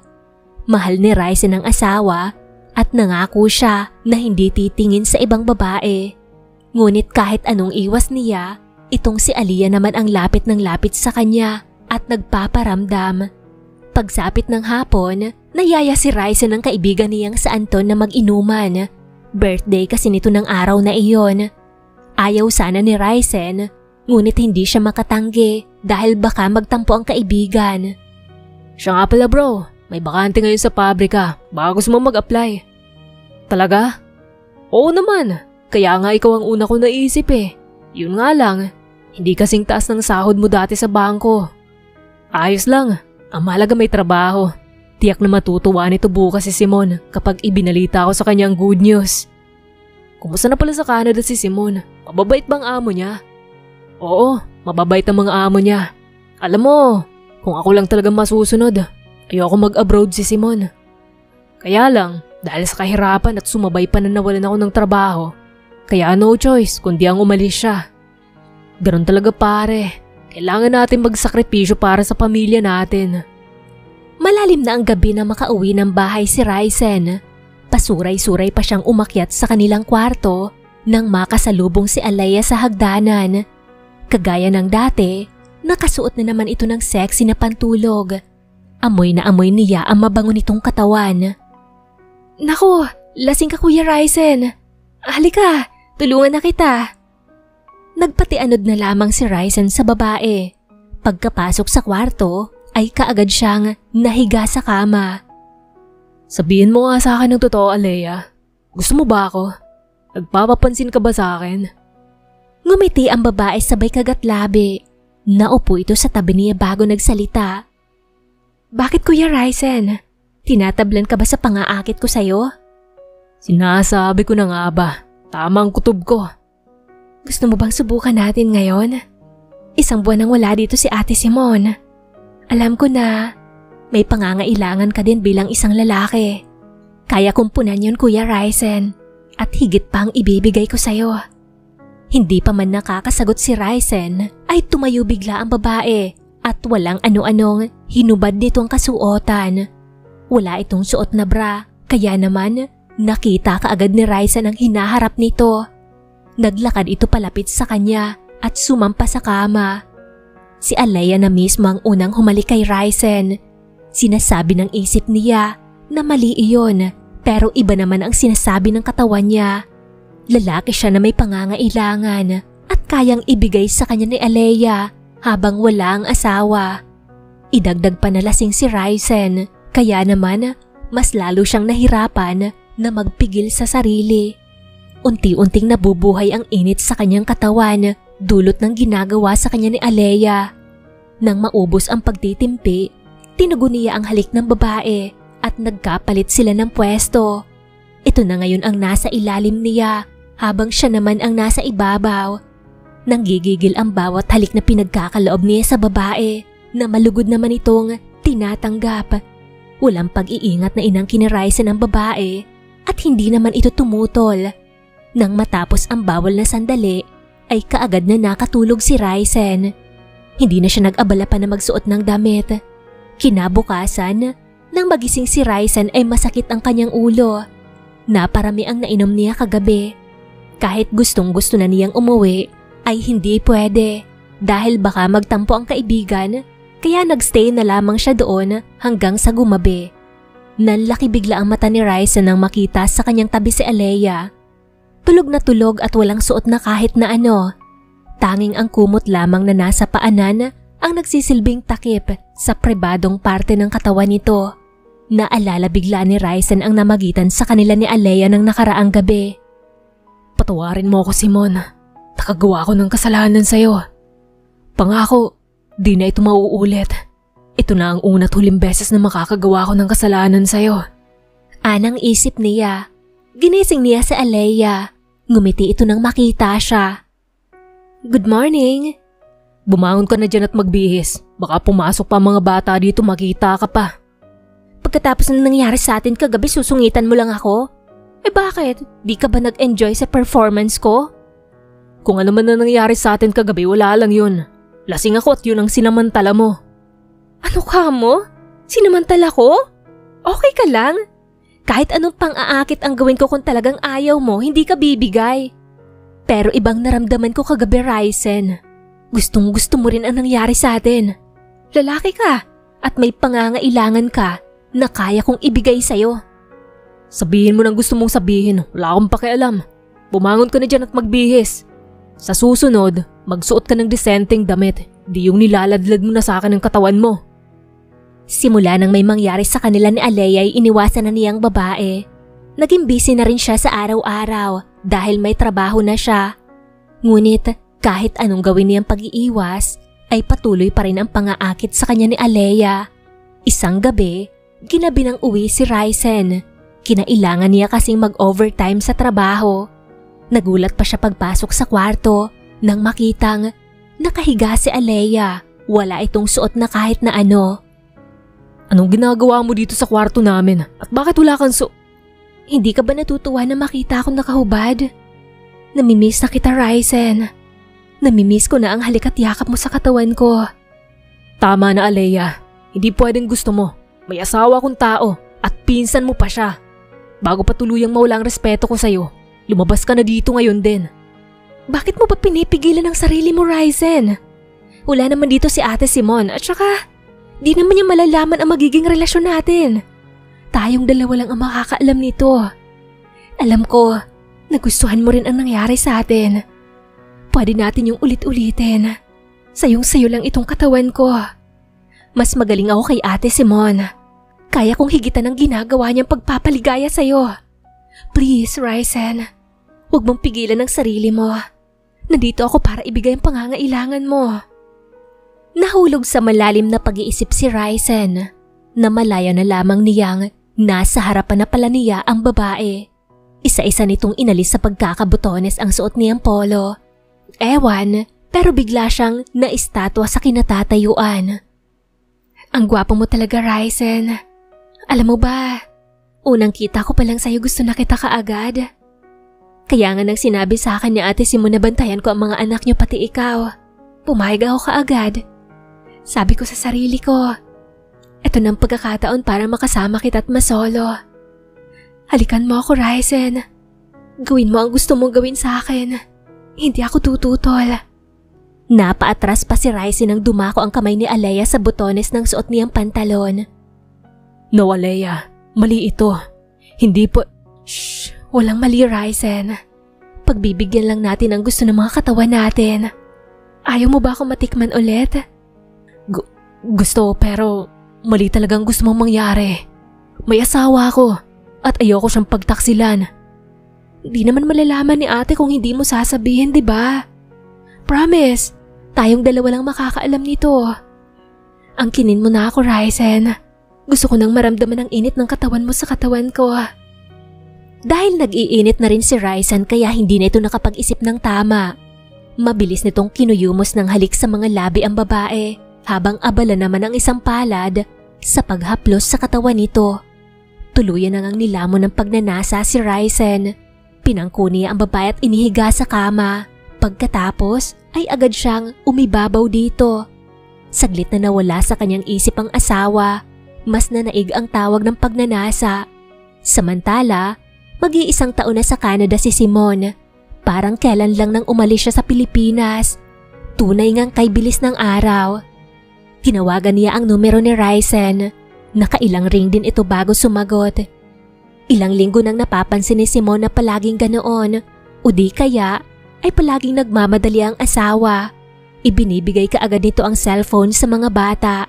Speaker 1: Mahal ni Ryzen ang asawa at nangako siya na hindi titingin sa ibang babae. Ngunit kahit anong iwas niya, itong si Alea naman ang lapit ng lapit sa kanya at nagpaparamdam. Pagsapit ng hapon, nayaya si Ryzen ng kaibigan niyang sa Anton na mag-inuman. Birthday kasi nito ng araw na iyon. Ayaw sana ni Ryzen, ngunit hindi siya makatanggi dahil baka magtampo ang kaibigan.
Speaker 2: Siya nga pala bro, may bakante ngayon sa pabrika. Baka gusto mo mag-apply. Talaga? Oo naman. Kaya nga ikaw ang una ko naisip eh. Yun nga lang, hindi kasing taas ng sahod mo dati sa bangko. Ayos lang, ang mahalaga may trabaho. Tiyak na matutuwa nito bukas si Simon kapag ibinalita ko sa kanyang good news. Kumusta na pala sa Canada si Simon? Mababait bang amo niya? Oo, mababait ang mga amo niya. Alam mo, kung ako lang talaga masusunod, ayoko mag-abroad si Simon. Kaya lang, dahil sa kahirapan at sumabay pa na nawalan ako ng trabaho, kaya no choice kundi ang umalis siya. Ganon talaga pare, kailangan natin magsakripisyo para sa pamilya natin.
Speaker 1: Malalim na ang gabi na makauwi ng bahay si Ryzen. Pasuray-suray pa siyang umakyat sa kanilang kwarto nang makasalubong si Alea sa hagdanan. Kagaya ng dati, nakasuot na naman ito ng sexy na pantulog. Amoy na amoy niya ang mabango nitong katawan. Naku, lasing ka Kuya Ryzen. Halika, tulungan na kita. Nagpatianod na lamang si Ryzen sa babae. Pagkapasok sa kwarto, ay kaagad siyang nahiga sa kama.
Speaker 2: Sabihin mo nga sa akin ng totoo, Alea. Gusto mo ba ako? Nagpapapansin ka ba sa akin?
Speaker 1: Ngumiti ang babae sabay kagatlabi. Naupo ito sa tabi niya bago nagsalita. Bakit Kuya Ryzen? Tinatablan ka ba sa pangaakit ko sa'yo?
Speaker 2: Sinasabi ko na nga ba, tamang kutob ko.
Speaker 1: Gusto mo bang subukan natin ngayon? 1 buwan nang wala dito si Ate Simon. Alam ko na may pangangailangan ka din bilang isang lalaki. Kaya kong punan yun Kuya Ryzen at higit pang ibibigay ko sa'yo. Hindi pa man nakakasagot si Ryzen ay tumayo bigla ang babae at walang ano-anong hinubad nito ang kasuotan. Wala itong suot na bra kaya naman nakita kaagad ni Ryzen ang hinaharap nito. Naglakad ito palapit sa kanya at sumampa sa kama. Si Alea na mismo ang unang humalik kay Ryzen. Sinasabi ng isip niya na mali iyon pero iba naman ang sinasabi ng katawan niya. Lalaki siya na may pangangailangan at kayang ibigay sa kanya ni Alea habang wala ang asawa. Idagdag pa na lasing si Ryzen kaya naman mas lalo siyang nahirapan na magpigil sa sarili. Unti-unting nabubuhay ang init sa kanyang katawan dulot ng ginagawa sa kanya ni Alea. Nang maubos ang pagtitimpi, tinugon niya ang halik ng babae at nagkapalit sila ng pwesto. Ito na ngayon ang nasa ilalim niya habang siya naman ang nasa ibabaw. Nanggigigil ang bawat halik na pinagkakaloob niya sa babae na malugod naman itong tinatanggap. Walang pag-iingat na inangkin ni Ryzen ang babae at hindi naman ito tumutol. Nang matapos ang bawal na sandali ay kaagad na nakatulog si Ryzen. Hindi na siya nag-abala pa na magsuot ng damit. Kinabukasan, nang magising si Ryzen ay masakit ang kanyang ulo. Naparami ang nainom niya kagabi. Kahit gustong-gusto na niyang umuwi ay hindi pwede dahil baka magtampo ang kaibigan, kaya nagstay na lamang siya doon hanggang sa gumabi. Nanlaki bigla ang mata ni Ryzen nang makita sa kanyang tabi si Alea. Tulog na tulog at walang suot na kahit na ano. Tanging ang kumot lamang na nasa paanan ang nagsisilbing takip sa pribadong parte ng katawan nito. Naalala bigla ni Ryzen ang namagitan sa kanila ni Alea ng nakaraang gabi.
Speaker 2: Patawarin mo ako, Simon. Nakagawa ko ng kasalanan sa'yo. Pangako, di na ito mauulit. Ito na ang una't huling beses na makakagawa ko ng kasalanan sa'yo.
Speaker 1: Anang isip niya. Ginising niya si Alea. Ngumiti ito nang makita siya. Good morning.
Speaker 2: Bumangon ka na dyan at magbihis. Baka pumasok pa mga bata dito, makita ka pa.
Speaker 1: Pagkatapos ng nangyari sa atin kagabi, susungitan mo lang ako? Eh bakit? Di ka ba nag-enjoy sa performance ko?
Speaker 2: Kung ano man na nangyari sa atin kagabi, wala lang yun. Lasing ako at yun ang sinamantala mo.
Speaker 1: Ano ka mo? Sinamantala ko? Okay ka lang? Kahit anong pang-aakit ang gawin ko kung talagang ayaw mo, hindi ka bibigay. Pero ibang naramdaman ko kagabi, Ryzen. Gustong gusto mo rin ang nangyari sa atin. Lalaki ka at may pangangailangan ka na kaya kong ibigay sa'yo.
Speaker 2: Sabihin mo nang gusto mong sabihin, wala akong pakialam. Bumangon ka na dyan at magbihis. Sa susunod, magsuot ka ng disenteng damit, di yung nilaladlad mo na sa akin ang katawan mo.
Speaker 1: Simula nang may mangyari sa kanila ni Alea ay iniwasan na niyang babae. Naging busy na rin siya sa araw-araw dahil may trabaho na siya. Ngunit kahit anong gawin niyang pag-iiwas, ay patuloy pa rin ang pang-aakit sa kanya ni Alea. Isang gabi, ginabi ng uwi si Ryzen. Kinailangan niya kasing mag-overtime sa trabaho. Nagulat pa siya pagpasok sa kwarto nang makitang nakahiga si Alea. Wala itong suot na kahit na ano.
Speaker 2: Anong ginagawa mo dito sa kwarto namin? At bakit wala kang
Speaker 1: Hindi ka ba natutuwa na makita akong nakahubad? Namimiss na kita, Ryzen. Namimiss ko na ang halik at yakap mo sa katawan ko.
Speaker 2: Tama na, Alea. Hindi pwedeng gusto mo. May asawa kong tao at pinsan mo pa siya. Bago pa tuluyang mawala ang respeto ko sa'yo, lumabas ka na dito ngayon din.
Speaker 1: Bakit mo ba pinipigilan ang sarili mo, Ryzen? Wala naman dito si Ate Simon at saka di naman niya malalaman ang magiging relasyon natin. Tayong dalawa lang ang makakaalam nito. Alam ko, nagustuhan mo rin ang nangyari sa atin. Pwede natin yung ulit-ulitin. Sayong-sayo lang itong katawan ko. Mas magaling ako kay Ate Simon. Kaya kong higitan ang ginagawa niyang pagpapaligaya sa'yo. Please, Ryzen. Huwag mong pigilan ang sarili mo. Nandito ako para ibigay ang pangangailangan mo. Nahulog sa malalim na pag-iisip si Ryzen. Namalaya na lamang niyang nasa harapan na pala niya ang babae. Isa-isa nitong inalis sa pagkakabutones ang suot niyang polo. Ewan, pero bigla siyang naistatwa sa kinatatayuan. Ang gwapo mo talaga, Ryzen. Alam mo ba, unang kita ko palang sa'yo gusto na kita kaagad. Kaya nga nang sinabi sa akin ni Ate Simon na bantayan ko ang mga anak niyo pati ikaw, pumayag ako kaagad. Sabi ko sa sarili ko, eto ng pagkakataon para makasama kita at masolo. Halikan mo ako, Ryzen. Gawin mo ang gusto mong gawin sa akin. Hindi ako tututol. Napaatras pa si Ryzen nang dumako ang kamay ni Alea sa butones ng suot niyang pantalon.
Speaker 2: No, Alea. Mali ito. Hindi po...
Speaker 1: Shh! Walang mali, Ryzen. Pagbibigyan lang natin ang gusto ng mga katawan natin. Ayaw mo ba akong matikman ulit?
Speaker 2: Gusto, pero mali talagang gusto mong mangyari. May asawa ako at ayoko siyang pagtaksilan.
Speaker 1: Di naman malalaman ni ate kung hindi mo sasabihin, di ba? Promise, tayong dalawa lang makakaalam nito. Angkinin mo na ako, Ryzen. Gusto ko nang maramdaman ang init ng katawan mo sa katawan ko. Dahil nag-iinit na rin si Ryzen kaya hindi na ito nakapag-isip ng tama. Mabilis nitong kinuyumos ng halik sa mga labi ang babae habang abala naman ang isang palad sa paghaplos sa katawan nito. Tuluyan na ngang nilamon ng pagnanasa si Ryzen. Pinangko niya ang babae at inihiga sa kama. Pagkatapos ay agad siyang umibabaw dito. Saglit na nawala sa kanyang isip ang asawa. Mas nanaig ang tawag ng pagnanasa. Samantala, mag-iisang taon na sa Canada si Simon. Parang kailan lang nang umalis siya sa Pilipinas. Tunay ngang kay bilis ng araw. Tinawagan niya ang numero ni Ryzen. Nakailang ring din ito bago sumagot. Ilang linggo nang napapansin ni Simon na palaging ganoon. O di kaya ay palaging nagmamadali ang asawa. Ibinibigay kaagad nito ang cellphone sa mga bata.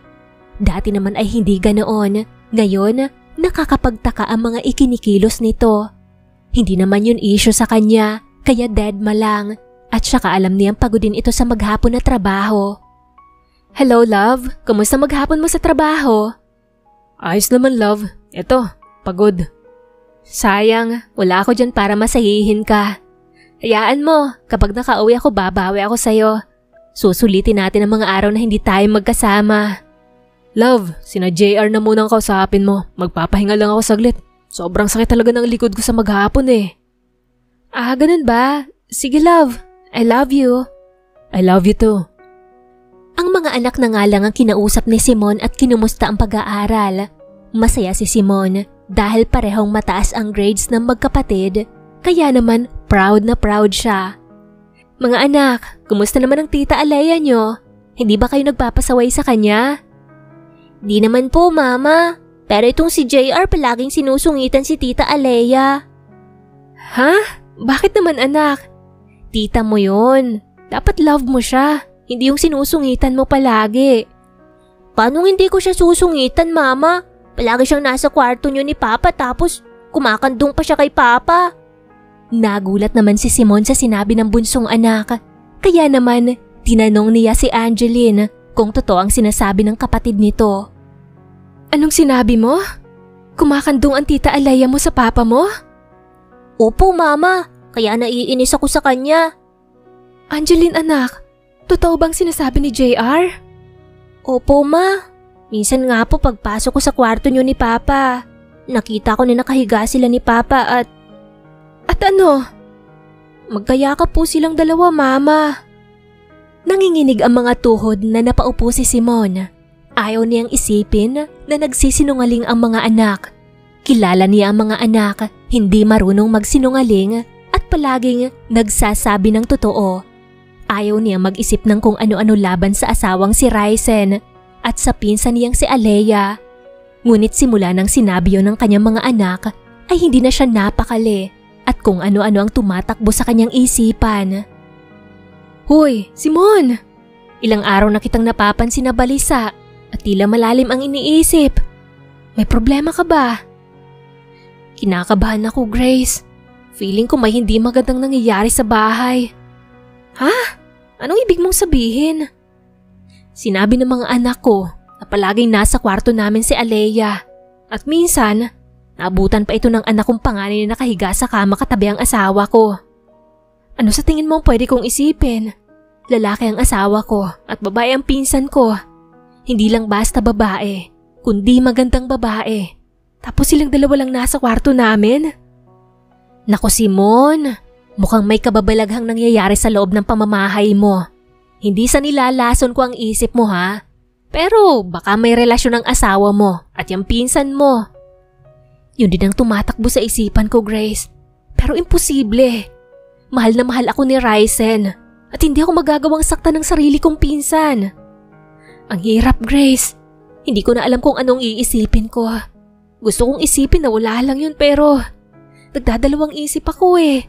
Speaker 1: Dati naman ay hindi ganoon. Ngayon, nakakapagtaka ang mga ikinikilos nito. Hindi naman yun issue sa kanya, kaya deadma lang. At saka alam niyang pagodin ito sa maghapon na trabaho. Hello love, kumusta maghapon mo sa trabaho?
Speaker 2: Ayos naman love, eto, pagod.
Speaker 1: Sayang, wala ako dyan para masahihin ka. Hayaan mo, kapag nakauwi ako babawi ako sa'yo. Susulitin natin ang mga araw na hindi tayo magkasama.
Speaker 2: Love, sina JR na munang kausapin mo. Magpapahinga lang ako saglit. Sobrang sakit talaga ng likod ko sa maghapon eh.
Speaker 1: Ah, ganun ba? Sige love, I love you.
Speaker 2: I love you too.
Speaker 1: Ang mga anak na nga lang ang kinausap ni Simon at kinumusta ang pag-aaral. Masaya si Simon dahil parehong mataas ang grades ng magkapatid, kaya naman proud na proud siya. Mga anak, kumusta naman ang tita Alea nyo? Hindi ba kayo nagpapasaway sa kanya?
Speaker 3: Di naman po mama, pero itong si JR palaging sinusungitan si tita Alea.
Speaker 1: Ha? Bakit naman anak? Tita mo yun. Dapat love mo siya. Hindi yung sinusungitan mo palagi.
Speaker 3: Paano hindi ko siya susungitan, mama? Palagi siyang nasa kwarto niyo ni Papa tapos kumakandong pa siya kay Papa.
Speaker 1: Nagulat naman si Simon sa sinabi ng bunsong anak. Kaya naman, tinanong niya si Angeline kung totoo ang sinasabi ng kapatid nito. Anong sinabi mo? Kumakandong ang tita Alea mo sa papa mo?
Speaker 3: Opo, mama. Kaya naiinis ako sa kanya.
Speaker 1: Angeline anak, totoo bang sinasabi ni JR?
Speaker 3: Opo, ma. Minsan nga po pagpasok ko sa kwarto niyo ni Papa, nakita ko na nakahiga sila ni Papa at
Speaker 1: ano?
Speaker 3: Magkayakap po silang dalawa, mama.
Speaker 1: Nanginginig ang mga tuhod na napaupo si Simon. Ayaw niyang isipin na nagsisinungaling ang mga anak. Kilala niya ang mga anak, hindi marunong magsinungaling at palaging nagsasabi ng totoo. Ayaw niya mag-isip ng kung ano-ano laban sa asawang si Ryzen at sa pinsan niyang si Alea. Ngunit simula nang sinabi yun ng kanyang mga anak ay hindi na siya napakali at kung ano-ano ang tumatakbo sa kanyang isipan. Hoy, Simon! Ilang araw na kitang napapansin na balisa at tila malalim ang iniisip. May problema ka ba? Kinakabahan ako, Grace. Feeling ko may hindi magandang nangyayari sa bahay. Ha? Anong ibig mong sabihin? Sinabi ng mga anak ko na palaging nasa kwarto namin si Alea. At minsan, naabutan pa ito ng anak kong panganay na nakahiga sa kama katabi ang asawa ko. Ano sa tingin mo ang pwede kong isipin? Lalaki ang asawa ko at babae ang pinsan ko. Hindi lang basta babae, kundi magandang babae. Tapos silang dalawa lang nasa kwarto namin. Nako Simon, mukhang may kababalaghang nangyayari sa loob ng pamamahay mo. Hindi sa nilalason ko ang isip mo ha. Pero baka may relasyon ng asawa mo at yung pinsan mo. Yun din ang tumatakbo sa isipan ko, Grace. Pero imposible. Mahal na mahal ako ni Ryzen at hindi ako magagawang saktan ng sarili kong pinsan. Ang hirap, Grace. Hindi ko na alam kung anong iisipin ko. Gusto kong isipin na wala lang yun pero nagdadalawang isip ako eh.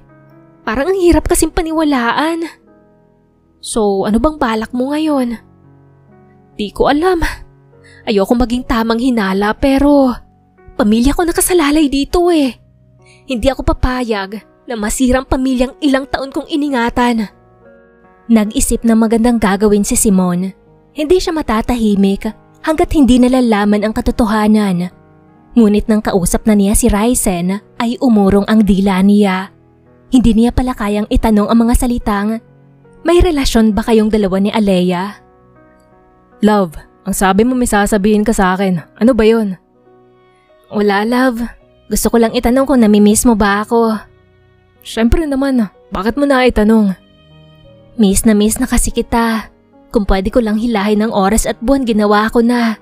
Speaker 1: Parang ang hirap kasing paniwalaan. So, ano bang balak mo ngayon? Di ko alam. Ayoko maging tamang hinala pero pamilya ko nakasalalay dito eh. Hindi ako papayag na masirang pamilyang ilang taon kong iningatan. Nag-isip na magandang gagawin si Simon. Hindi siya matatahimik hanggat hindi nalalaman ang katotohanan. Ngunit nang kausap na niya si Ryzen ay umurong ang dila niya. Hindi niya pala kayang itanong ang mga salitang, "May relasyon ba kayong dalawa ni Alea?"
Speaker 2: Love, Ang sabi mo may sasabihin ka sa akin. Ano ba yun?
Speaker 1: Wala, love. Gusto ko lang itanong kung namimiss mo ba ako.
Speaker 2: Syempre naman, bakit mo na itanong?
Speaker 1: Miss na kasi kita. Kung pwede ko lang hilahin ng oras at buwan, ginawa ko na.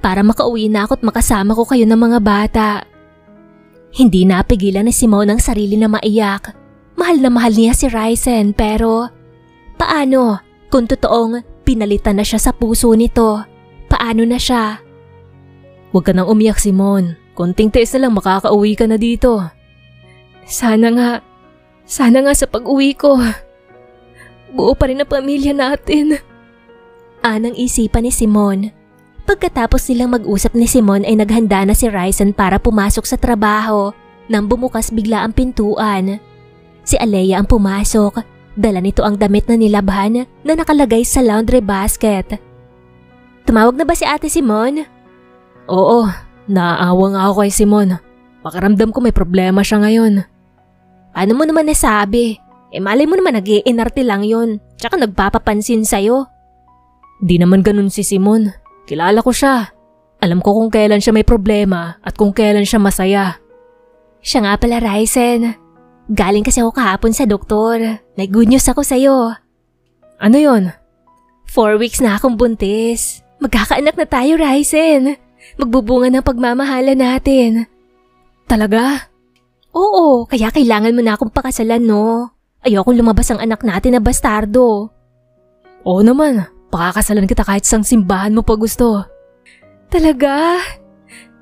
Speaker 1: Para makauwi na ako at makasama ko kayo ng mga bata. Hindi napigilan ni Simone ang sarili na maiyak. Mahal na mahal niya si Ryzen, pero paano kung totoong pinalitan na siya sa puso nito? Paano na siya?
Speaker 2: Huwag ka nang umiyak, Simone. Konting tiis na lang makakauwi ka na dito.
Speaker 1: Sana nga sa pag-uwi ko, buo pa rin ang pamilya natin. Anang isipan ni Simone. Pagkatapos nilang mag-usap ni Simone ay naghanda na si Ryzen para pumasok sa trabaho nang bumukas bigla ang pintuan. Si Alea ang pumasok. Dala nito ang damit na nilabhan na nakalagay sa laundry basket. Tumawag na ba si Ate Simone?
Speaker 2: Oo, naaawa nga ako kay Simone. Pakiramdam ko may problema siya ngayon.
Speaker 1: Paano mo naman nasabi? Malay mo naman nag-iinarte lang yun. Tsaka nagpapapansin sa'yo.
Speaker 2: Di naman ganun si Simone. Kilala ko siya. Alam ko kung kailan siya may problema at kung kailan siya masaya.
Speaker 1: Siya nga pala, Ryzen. Galing kasi ako kahapon sa doktor. May good news ako sa'yo.
Speaker 2: Ano yon?
Speaker 1: 4 weeks na akong buntis. Magkakaanak na tayo, Ryzen. Magbubunga ng pagmamahala natin.
Speaker 2: Talaga?
Speaker 1: Oo, kaya kailangan mo na akong pakasalan, no? Ayokong lumabas ang anak natin na bastardo.
Speaker 2: Oo naman, pakakasalan kita kahit sang simbahan mo pa gusto.
Speaker 1: Talaga?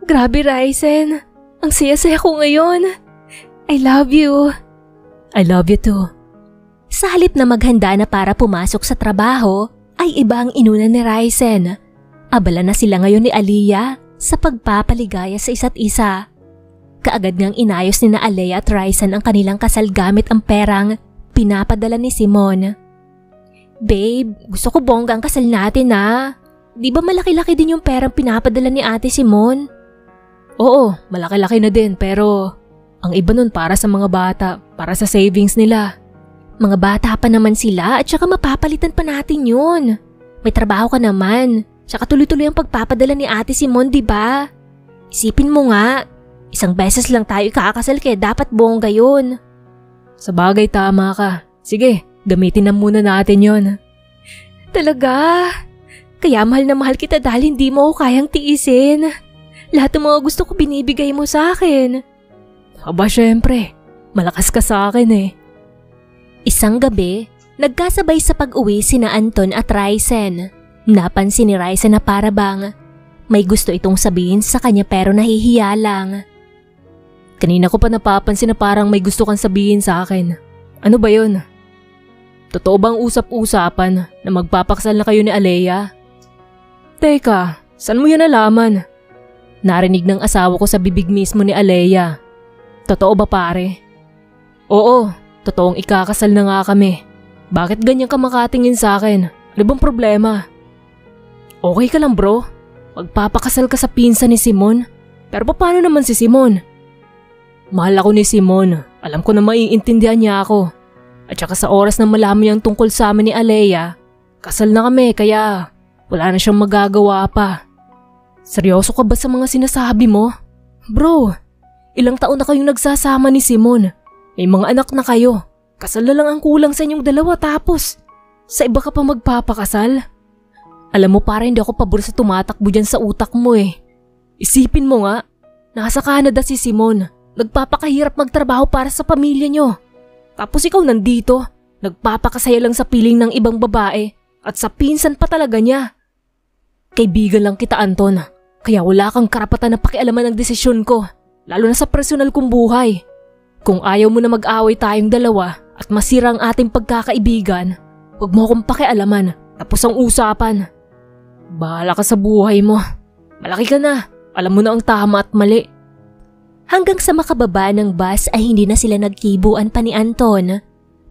Speaker 1: Grabe, Ryzen. Ang saya-saya ko ngayon. I love you.
Speaker 2: I love you too.
Speaker 1: Sa halip na maghanda na para pumasok sa trabaho, ay iba ang inuna ni Ryzen. Abala na sila ngayon ni Aliyah sa pagpapaligaya sa isa't isa. Kaagad ngang inayos ni na Alea at Ryzen ang kanilang kasal gamit ang perang pinapadala ni Simone. Babe, gusto ko bongga ang kasal natin ha. Di ba malaki-laki din yung perang pinapadala ni Ate Simone?
Speaker 2: Oo, malaki-laki na din pero ang iba nun para sa mga bata, para sa savings nila.
Speaker 1: Mga bata pa naman sila at saka mapapalitan pa natin yun. May trabaho ka naman, saka tuloy-tuloy ang pagpapadala ni Ate Simone, di ba? Isipin mo nga, isang beses lang tayo kakasal kaya dapat bongga yun.
Speaker 2: Sa bagay tama ka. Sige, gamitin na muna natin yon.
Speaker 1: Talaga? Kaya mahal na mahal kita dahil hindi mo ako kayang tiisin. Lahat ng mga gusto ko binibigay mo sa akin.
Speaker 2: Aba syempre, malakas ka sa akin eh.
Speaker 1: Isang gabi, nagkasabay sa pag-uwi sina Anton at Ryzen. Napansin ni Ryzen na para bang may gusto itong sabihin sa kanya pero nahihiya lang.
Speaker 2: Kanina ko pa napapansin na parang may gusto kang sabihin sa akin. Ano ba yun? Totoo bang usap-usapan na magpapaksal na kayo ni Alea? Teka, saan mo yan nalaman? Narinig ng asawa ko sa bibig mismo ni Alea. Totoo ba pare? Oo, totoong ikakasal na nga kami. Bakit ganyan ka makatingin sa akin? Ano bang problema? Okay ka lang bro? Magpapakasal ka sa pinsan ni Simone? Pero paano naman si Simone? Mahal ako ni Simone. Alam ko na maiintindihan niya ako. At saka sa oras na malaman niyang tungkol sa amin ni Alea, kasal na kami kaya wala na siyang magagawa pa. Seryoso ka ba sa mga sinasabi mo? Bro, ilang taon na kayong nagsasama ni Simone. May mga anak na kayo. Kasal na lang ang kulang sa inyong dalawa tapos sa iba ka pa magpapakasal? Alam mo para hindi ako pabor sa tumatakbo dyan sa utak mo eh. Isipin mo nga, nasa Canada si Simone. Nagpapakahirap magtrabaho para sa pamilya nyo. Tapos ikaw nandito, nagpapakasaya lang sa piling ng ibang babae at sa pinsan pa talaga niya. Kaibigan lang kita Anton, kaya wala kang karapatan na pakialaman ng desisyon ko, lalo na sa personal kong buhay. Kung ayaw mo na mag-away tayong dalawa at masira ang ating pagkakaibigan, huwag mo akong pakialaman, tapos ang usapan. Bahala ka sa buhay mo, malaki ka na, alam mo na ang tama at mali.
Speaker 1: Hanggang sa makababa ng bus ay hindi na sila nagkibuan pa ni Anton.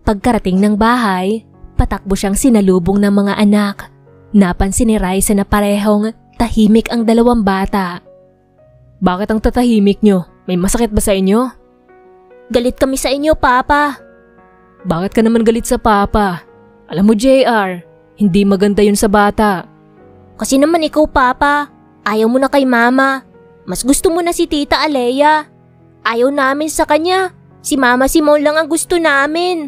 Speaker 1: Pagkarating ng bahay, patakbo siyang sinalubong ng mga anak. Napansin ni Ryzen na parehong tahimik ang dalawang bata.
Speaker 2: Bakit ang tatahimik nyo? May masakit ba sa inyo?
Speaker 3: Galit kami sa inyo, Papa.
Speaker 2: Bakit ka naman galit sa Papa? Alam mo JR, hindi maganda yun sa bata.
Speaker 3: Kasi naman ikaw, Papa, ayaw mo na kay Mama. Mas gusto mo na si Tita Alea. Ayaw namin sa kanya. Si Mama Simone lang ang gusto namin.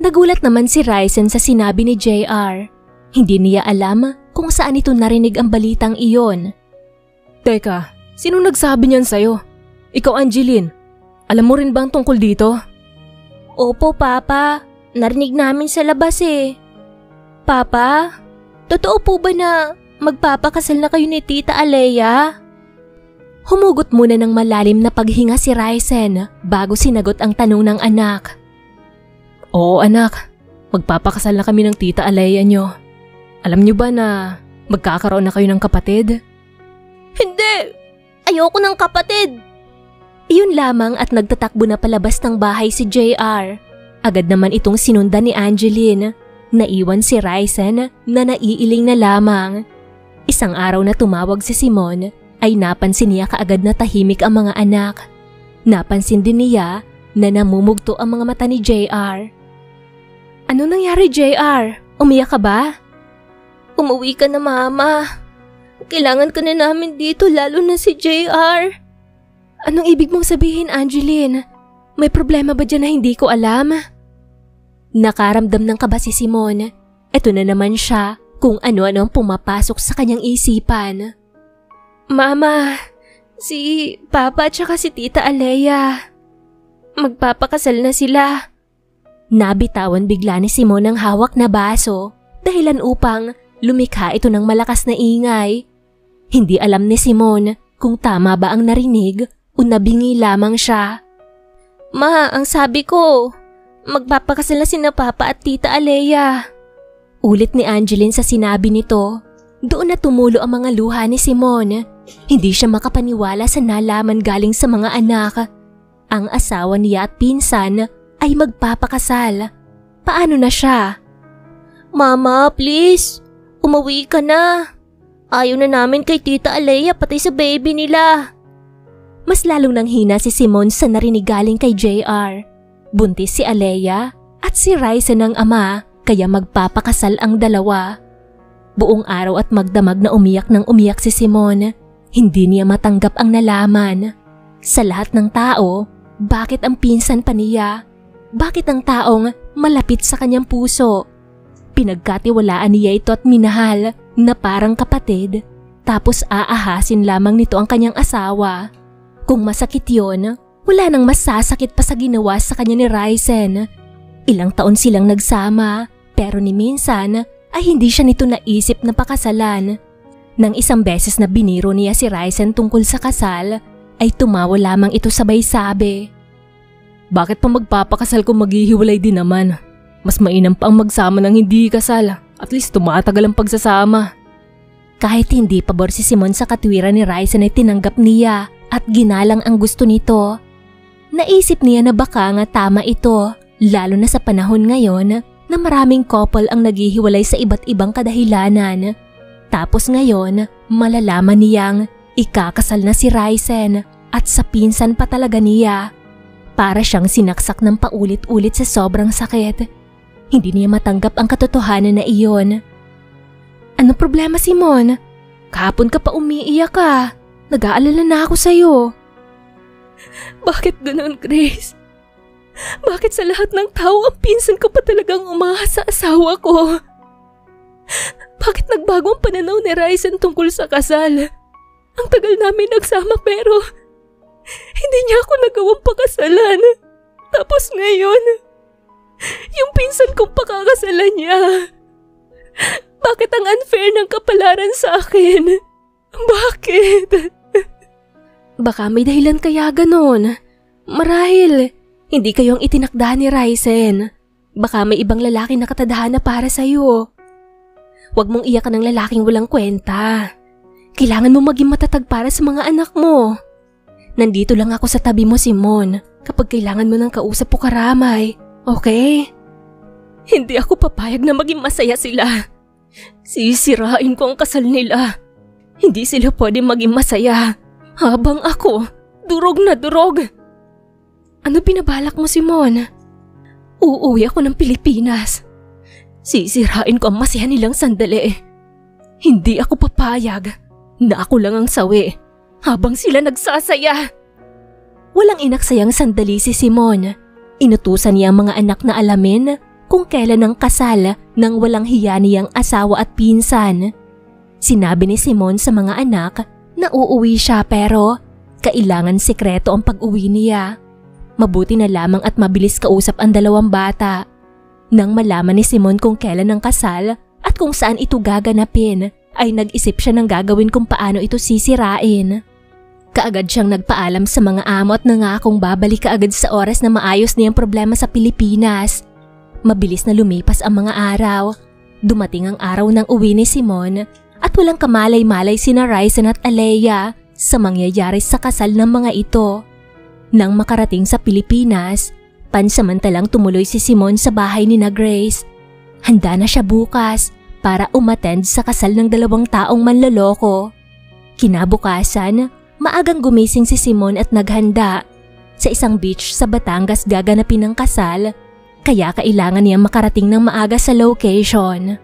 Speaker 1: Nagulat naman si Ryzen sa sinabi ni JR. Hindi niya alam kung saan ito narinig ang balitang iyon.
Speaker 2: Teka, sino nagsabi niyan sa'yo? Ikaw, Angeline. Alam mo rin bang tungkol dito?
Speaker 3: Opo, Papa. Narinig namin sa labas eh. Papa, totoo po ba na magpapakasal na kayo ni Tita Alea?
Speaker 1: Humugot muna ng malalim na paghinga si Ryzen bago sinagot ang tanong ng anak.
Speaker 2: Oo, anak. Magpapakasal na kami ng Tita Alea nyo. Alam nyo ba na magkakaroon na kayo ng kapatid?
Speaker 3: Hindi! Ayoko ng kapatid!
Speaker 1: Iyon lamang at nagtatakbo na palabas ng bahay si JR. Agad naman itong sinundan ni Angeline. Naiwan si Ryzen na naiiling na lamang. Isang araw na tumawag si Simone ay napansin niya kaagad na tahimik ang mga anak. Napansin din niya na namumugto ang mga mata ni JR. Ano nangyari, JR? Umiyak ka ba?
Speaker 3: Umuwi ka na, Mama. Kailangan ka na namin dito, lalo na si JR.
Speaker 1: Anong ibig mong sabihin, Angeline? May problema ba dyan na hindi ko alam? Nakaramdam ng kaba si Simone. Ito na naman siya kung ano-ano ang pumapasok sa kanyang isipan.
Speaker 3: Mama, si Papa at saka si Tita Alea. Magpapakasal na sila.
Speaker 1: Nabitawan bigla ni Simone ang hawak na baso dahilan upang lumikha ito ng malakas na ingay. Hindi alam ni Simone kung tama ba ang narinig o nabingi lamang siya.
Speaker 3: Ma, ang sabi ko, magpapakasal na sina Papa at Tita Alea.
Speaker 1: Ulit ni Angeline sa sinabi nito. Doon na tumulo ang mga luha ni Simone. Hindi siya makapaniwala sa nalaman galing sa mga anak. Ang asawa niya at pinsan ay magpapakasal. Paano na siya?
Speaker 3: Mama, please. Umuwi ka na. Ayaw na namin kay Tita Alea pati sa baby nila.
Speaker 1: Mas lalong nanghina si Simone sa narinig galing kay JR. Buntis si Alea at si Ryzen ang ama kaya magpapakasal ang dalawa. Buong araw at magdamag na umiyak ng umiyak si Simone. Hindi niya matanggap ang nalaman. Sa lahat ng tao, bakit ang pinsan pa niya? Bakit ang taong malapit sa kanyang puso? Pinagkatiwalaan niya ito at minahal na parang kapatid. Tapos aahasin lamang nito ang kanyang asawa. Kung masakit yon, wala nang masasakit pa sa ginawa sa kanya ni Ryzen. Ilang taon silang nagsama pero ni minsan ay hindi siya nito naisip na pakasalan. Nang isang beses na biniro niya si Ryzen tungkol sa kasal, ay tumawa lamang ito sabay sabi.
Speaker 2: Bakit pa magpapakasal kung maghihiwalay din naman? Mas mainam pa ang magsama ng hindi kasal. At least tumatagal ang pagsasama.
Speaker 1: Kahit hindi pabor si Simone sa katwiran ni Ryzen ay tinanggap niya at ginalang ang gusto nito. Naisip niya na baka nga tama ito, lalo na sa panahon ngayon na maraming couple ang naghihiwalay sa iba't ibang kadahilanan. Tapos ngayon, malalaman niyang ikakasal na si Ryzen at sa pinsan pa talaga niya. Para siyang sinaksak ng paulit-ulit sa sobrang sakit. Hindi niya matanggap ang katotohanan na iyon. Anong problema, Simone? Kahapon ka pa umiiyak ka. Nag-aalala na ako sa'yo.
Speaker 3: Bakit ganun, Grace? Bakit sa lahat ng tao ang pinsan ko pa talagang umahas sa asawa ko? Bakit nagbago ang pananaw ni Ryzen tungkol sa kasal? Ang tagal namin nagsama pero hindi niya ako nagawang pakasalan. Tapos ngayon, yung pinsan kong pakakasalan niya. Bakit ang unfair ng kapalaran sa akin? Bakit?
Speaker 1: Baka may dahilan kaya ganon. Marahil, hindi kayong itinakda ni Ryzen. Baka may ibang lalaki na katadhana para sa'yo. Huwag mong iyakan ng lalaking walang kwenta. Kailangan mo maging matatag para sa mga anak mo. Nandito lang ako sa tabi mo, Simone, kapag kailangan mo ng kausap o karamay. Okay?
Speaker 3: Hindi ako papayag na maging masaya sila. Sisirain ko ang kasal nila. Hindi sila pwede maging masaya habang ako durog na durog.
Speaker 1: Ano binabalak mo, Simone?
Speaker 3: Uuwi ako ng Pilipinas. Sisirain ko ang masaya nilang sandali. Hindi ako papayag na ako lang ang sawi habang sila nagsasaya.
Speaker 1: Walang inaksayang sandali si Simon. Inutusan niya ang mga anak na alamin kung kailan ang kasal ng walang hiya niyang asawa at pinsan. Sinabi ni Simon sa mga anak na uuwi siya pero kailangan sikreto ang pag-uwi niya. Mabuti na lamang at mabilis kausap ang dalawang bata. Nang malaman ni Simon kung kailan ang kasal at kung saan ito gaganapin, ay nag-isip siya ng gagawin kung paano ito sisirain. Kaagad siyang nagpaalam sa mga amo at nangakong babalik kaagad sa oras na maayos niyang problema sa Pilipinas. Mabilis na lumipas ang mga araw. Dumating ang araw ng uwi ni Simon at walang kamalay-malay sina Ryzen at Alea sa mangyayari sa kasal ng mga ito. Nang makarating sa Pilipinas, pansamantalang tumuloy si Simon sa bahay ni na Grace. Handa na siya bukas para umattend sa kasal ng 2 taong manloloko. Kinabukasan, maagang gumising si Simon at naghanda. Sa isang beach sa Batangas gaganapin ang kasal, kaya kailangan niyang makarating ng maaga sa location.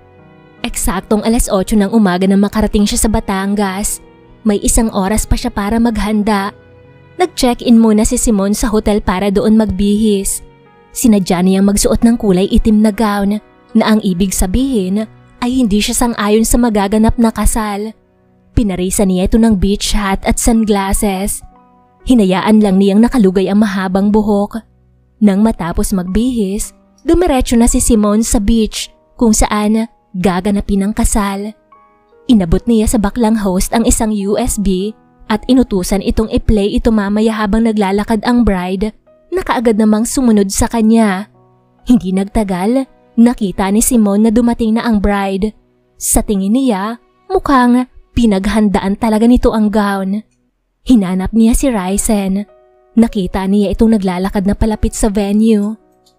Speaker 1: Eksaktong 8:00 ng umaga nang makarating siya sa Batangas. May 1 oras pa siya para maghanda. Nag-check-in muna si Simon sa hotel para doon magbihis. Sinadya niyang magsuot ng kulay itim na gown na ang ibig sabihin ay hindi siya sang-ayon sa magaganap na kasal. Pinarisan niya ito ng beach hat at sunglasses. Hinayaan lang niyang nakalugay ang mahabang buhok. Nang matapos magbihis, dumiretso na si Simon sa beach kung saan gaganapin ang kasal. Inabot niya sa baklang host ang isang USB at inutusan itong i-play ito mamaya habang naglalakad ang bride na kaagad namang sumunod sa kanya. Hindi nagtagal, nakita ni Simon na dumating na ang bride. Sa tingin niya, mukhang pinaghandaan talaga nito ang gown. Hinanap niya si Ryzen. Nakita niya itong naglalakad na palapit sa venue.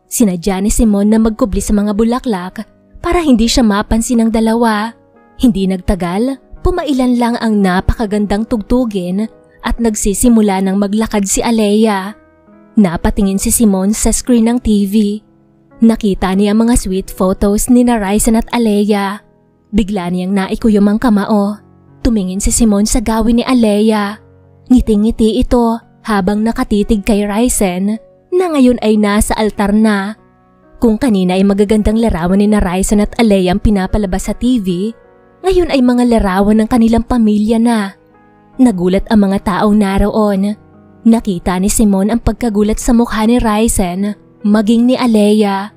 Speaker 1: Sinadya ni Simon na magkubli sa mga bulaklak para hindi siya mapansin ng dalawa. Hindi nagtagal, pumailan lang ang napakagandang tugtugin at nagsisimula ng maglakad si Alea. Napatingin si Simon sa screen ng TV. Nakita niya mga sweet photos ni na Ryzen at Alea. Bigla niyang naikuyom ang kamao. Tumingin si Simon sa gawin ni Alea. Ngiting-ngiti ito habang nakatitig kay Ryzen na ngayon ay nasa altar na. Kung kanina ay magagandang larawan ni na Ryzen at Alea ang pinapalabas sa TV, ngayon ay mga larawan ng kanilang pamilya na. Nagulat ang mga taong naroon. Nakita ni Simon ang pagkagulat sa mukha ni Ryzen, maging ni Alea.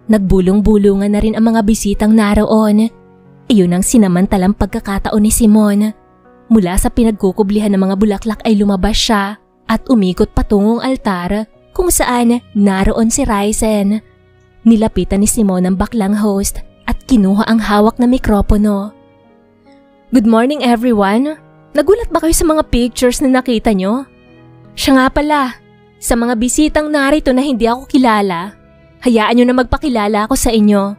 Speaker 1: Nagbulong-bulungan na rin ang mga bisitang naroon. Iyon ang sinamantalang pagkakataon ni Simon. Mula sa pinagkukublihan ng mga bulaklak ay lumabas siya at umikot patungong altar kung saan naroon si Ryzen. Nilapitan ni Simon ang baklang host at kinuha ang hawak na mikropono. Good morning everyone! Nagulat ba kayo sa mga pictures na nakita nyo? Siya nga pala, sa mga bisitang narito na hindi ako kilala, hayaan nyo na magpakilala ako sa inyo.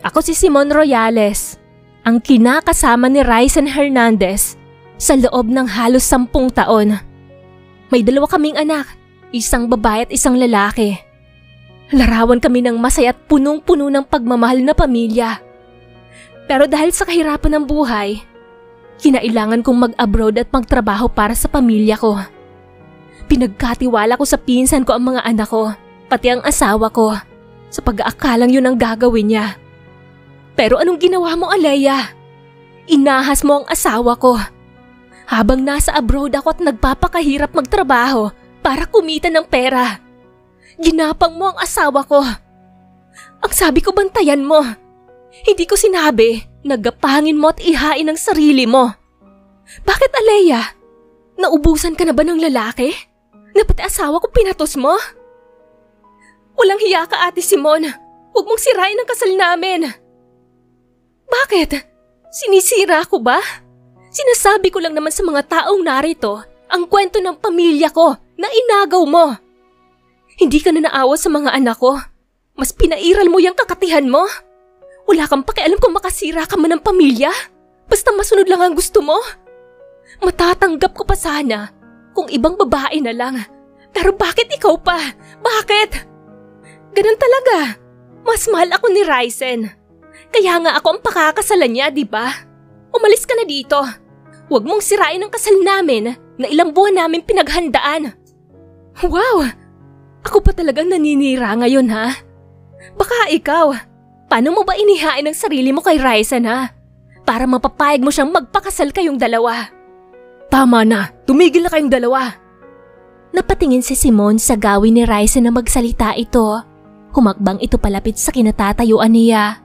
Speaker 1: Ako si Simon Royales, ang kinakasama ni Ryzen Hernandez sa loob ng halos 10 taon. May 2 kaming anak, isang babae at isang lalaki. Larawan kami ng masaya at punong-puno ng pagmamahal na pamilya. Pero dahil sa kahirapan ng buhay, kinailangan kong mag-abroad at magtrabaho para sa pamilya ko. Pinagkatiwala ko sa pinsan ko ang mga anak ko, pati ang asawa ko, sa pag-aakalang yun ang gagawin niya. Pero anong ginawa mo, Alea? Inahas mo ang asawa ko. Habang nasa abroad ako at nagpapakahirap magtrabaho para kumita ng pera, ginapang mo ang asawa ko. Ang sabi ko bantayan mo. Hindi ko sinabi na gapangin mo at ihain ang sarili mo. Bakit, Alea? Naubusan ka na ba ng lalaki? Na pati asawa ko pinatos mo? Walang hiya ka, Ate Simon. Huwag mong sirain ang kasal namin. Bakit? Sinisira ko ba? Sinasabi ko lang naman sa mga taong narito ang kwento ng pamilya ko na inagaw mo. Hindi ka na naawa sa mga anak ko. Mas pinairal mo yung kakatihan mo. Wala kang pakialam kung makasira ka man ng pamilya. Basta masunod lang ang gusto mo. Matatanggap ko pa sana kung ibang babae na lang. Pero bakit ikaw pa? Bakit? Ganun talaga. Mas mahal ako ni Ryzen. Kaya nga ako ang pakakasalan niya, di ba?
Speaker 3: Umalis ka na dito. Huwag mong sirain ang kasal namin na ilang buwan namin pinaghandaan. Wow! Ako pa talagang naninira ngayon ha? Baka ikaw, paano mo ba inihain ang sarili mo kay Ryzen ha? Para mapapayag mo siyang magpakasal kayong dalawa.
Speaker 2: Tama na, tumigil na kayong dalawa.
Speaker 1: Napatingin si Simon sa gawin ni Ryzen na magsalita ito. Humakbang ito palapit sa kinatatayuan niya.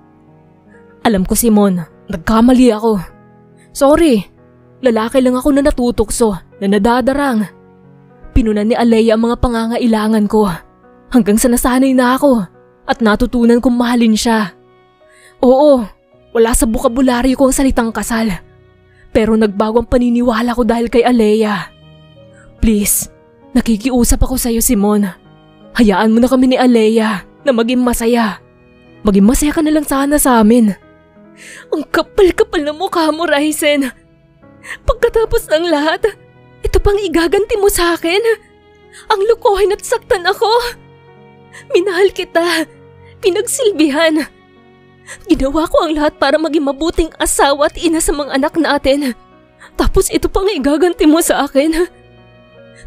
Speaker 2: Alam ko Simon, nagkamali ako. Sorry, lalaki lang ako na natutokso, na nadadarang. Pinunan ni Alea ang mga pangangailangan ko hanggang sa nasanay na ako at natutunan kong mahalin siya. Oo, wala sa bukabularyo ko ang salitang kasal. Pero nagbago ang paniniwala ko dahil kay Alea. Please, nakikiusap ako sa iyo Simon. Hayaan mo na kami ni Alea na maging masaya. Maging masaya ka na lang sana sa amin.
Speaker 3: Ang kapal-kapal na mukha mo, Ryzen. Pagkatapos ng lahat, ito pang igaganti mo sa akin. Ang lukuhin at saktan ako. Minahal kita. Pinagsilbihan. Ginawa ko ang lahat para maging mabuting asawa at ina sa mga anak natin. Tapos ito pang igaganti mo sa akin.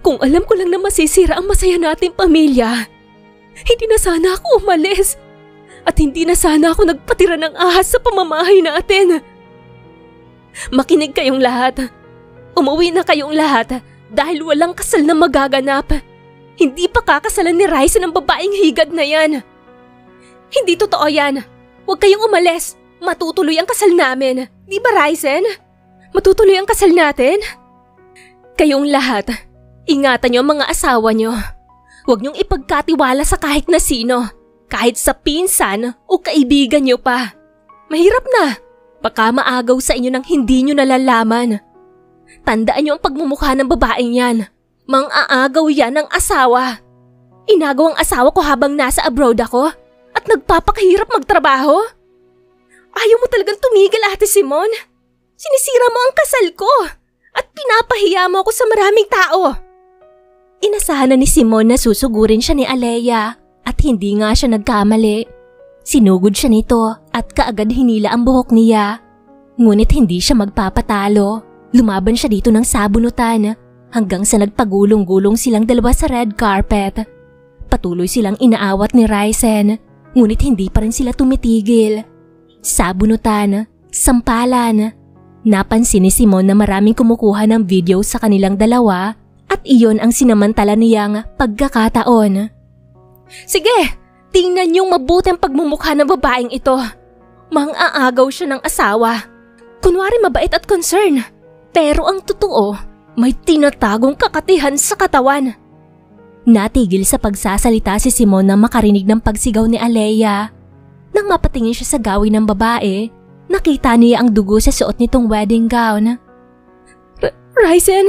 Speaker 3: Kung alam ko lang na masisira ang masaya nating pamilya, hindi na sana ako umalis. At hindi na sana ako nagpatira ng ahas sa pamamahay natin. Makinig kayong lahat. Umuwi na kayong lahat dahil walang kasal na magaganap. Hindi pa kakasalan ni Ryzen ang babaeng higad na yan. Hindi totoo yan. Huwag kayong umalis. Matutuloy ang kasal namin. Di ba Ryzen? Matutuloy ang kasal natin? Kayong lahat, ingatan niyo ang mga asawa niyo. Huwag niyong ipagkatiwala sa kahit na sino. Kahit sa pinsan o kaibigan niyo pa. Mahirap na. Baka maagaw sa inyo nang hindi niyo nalalaman. Tandaan niyo ang pagmumukha ng babaeng yan. Mang-aagaw yan ng asawa. Inagaw ang asawa ko habang nasa abroad ako at nagpapakahirap magtrabaho. Ayaw mo talagang tumigil, Ate Simon. Sinisira mo ang kasal ko at pinapahiya mo ako sa maraming tao.
Speaker 1: Inasahan na ni Simon na susugurin siya ni Alea. At hindi nga siya nagkamali. Sinugod siya nito at kaagad hinila ang buhok niya. Ngunit hindi siya magpapatalo. Lumaban siya dito ng sabunutan hanggang sa nagpagulong-gulong silang dalawa sa red carpet. Patuloy silang inaawat ni Ryzen, ngunit hindi pa rin sila tumitigil. Sabunutan, sampalan. Napansin ni Simon na maraming kumukuha ng video sa kanilang dalawa at iyon ang sinamantala niyang pagkakataon.
Speaker 3: Sige, tingnan niyong mabuti ang pagmumukha ng babaeng ito. Mang-aagaw siya ng asawa. Kunwari mabait at concern. Pero ang totoo, may tinatagong kakatihan sa katawan.
Speaker 1: Natigil sa pagsasalita si Simon nang makarinig ng pagsigaw ni Alea. Nang mapatingin siya sa gawin ng babae, nakita niya ang dugo sa suot nitong wedding gown.
Speaker 3: Ryzen,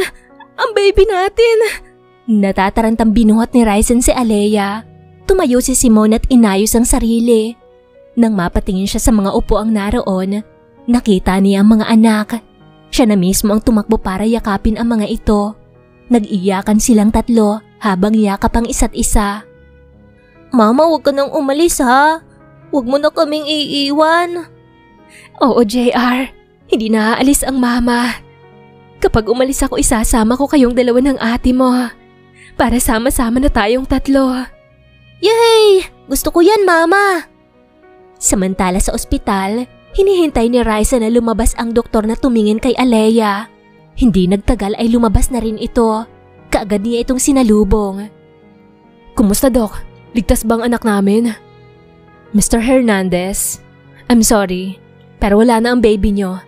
Speaker 3: ang baby natin!
Speaker 1: Natatarantang binuhat ni Ryzen si Alea. Tumayo si Simon at inayos ang sarili. Nang mapatingin siya sa mga upuang naroon, nakita niya ang mga anak. Siya na mismo ang tumakbo para yakapin ang mga ito. Nag-iyakan silang tatlo habang yakap ang isa't isa.
Speaker 3: Mama, huwag ka nang umalis ha. Huwag mo na kaming iiwan. Oo, JR. Hindi na aalis ang mama. Kapag umalis ako, isasama ko kayong dalawa ng ate mo. Para sama-sama na tayong tatlo. Yay! Gusto ko yan, Mama!
Speaker 1: Samantala sa ospital, hinihintay ni Ryzen na lumabas ang doktor na tumingin kay Alea. Hindi nagtagal ay lumabas na rin ito. Kaagad niya itong sinalubong.
Speaker 2: Kumusta, Doc? Ligtas bang anak namin? Mr. Hernandez, I'm sorry, pero wala na ang baby niyo.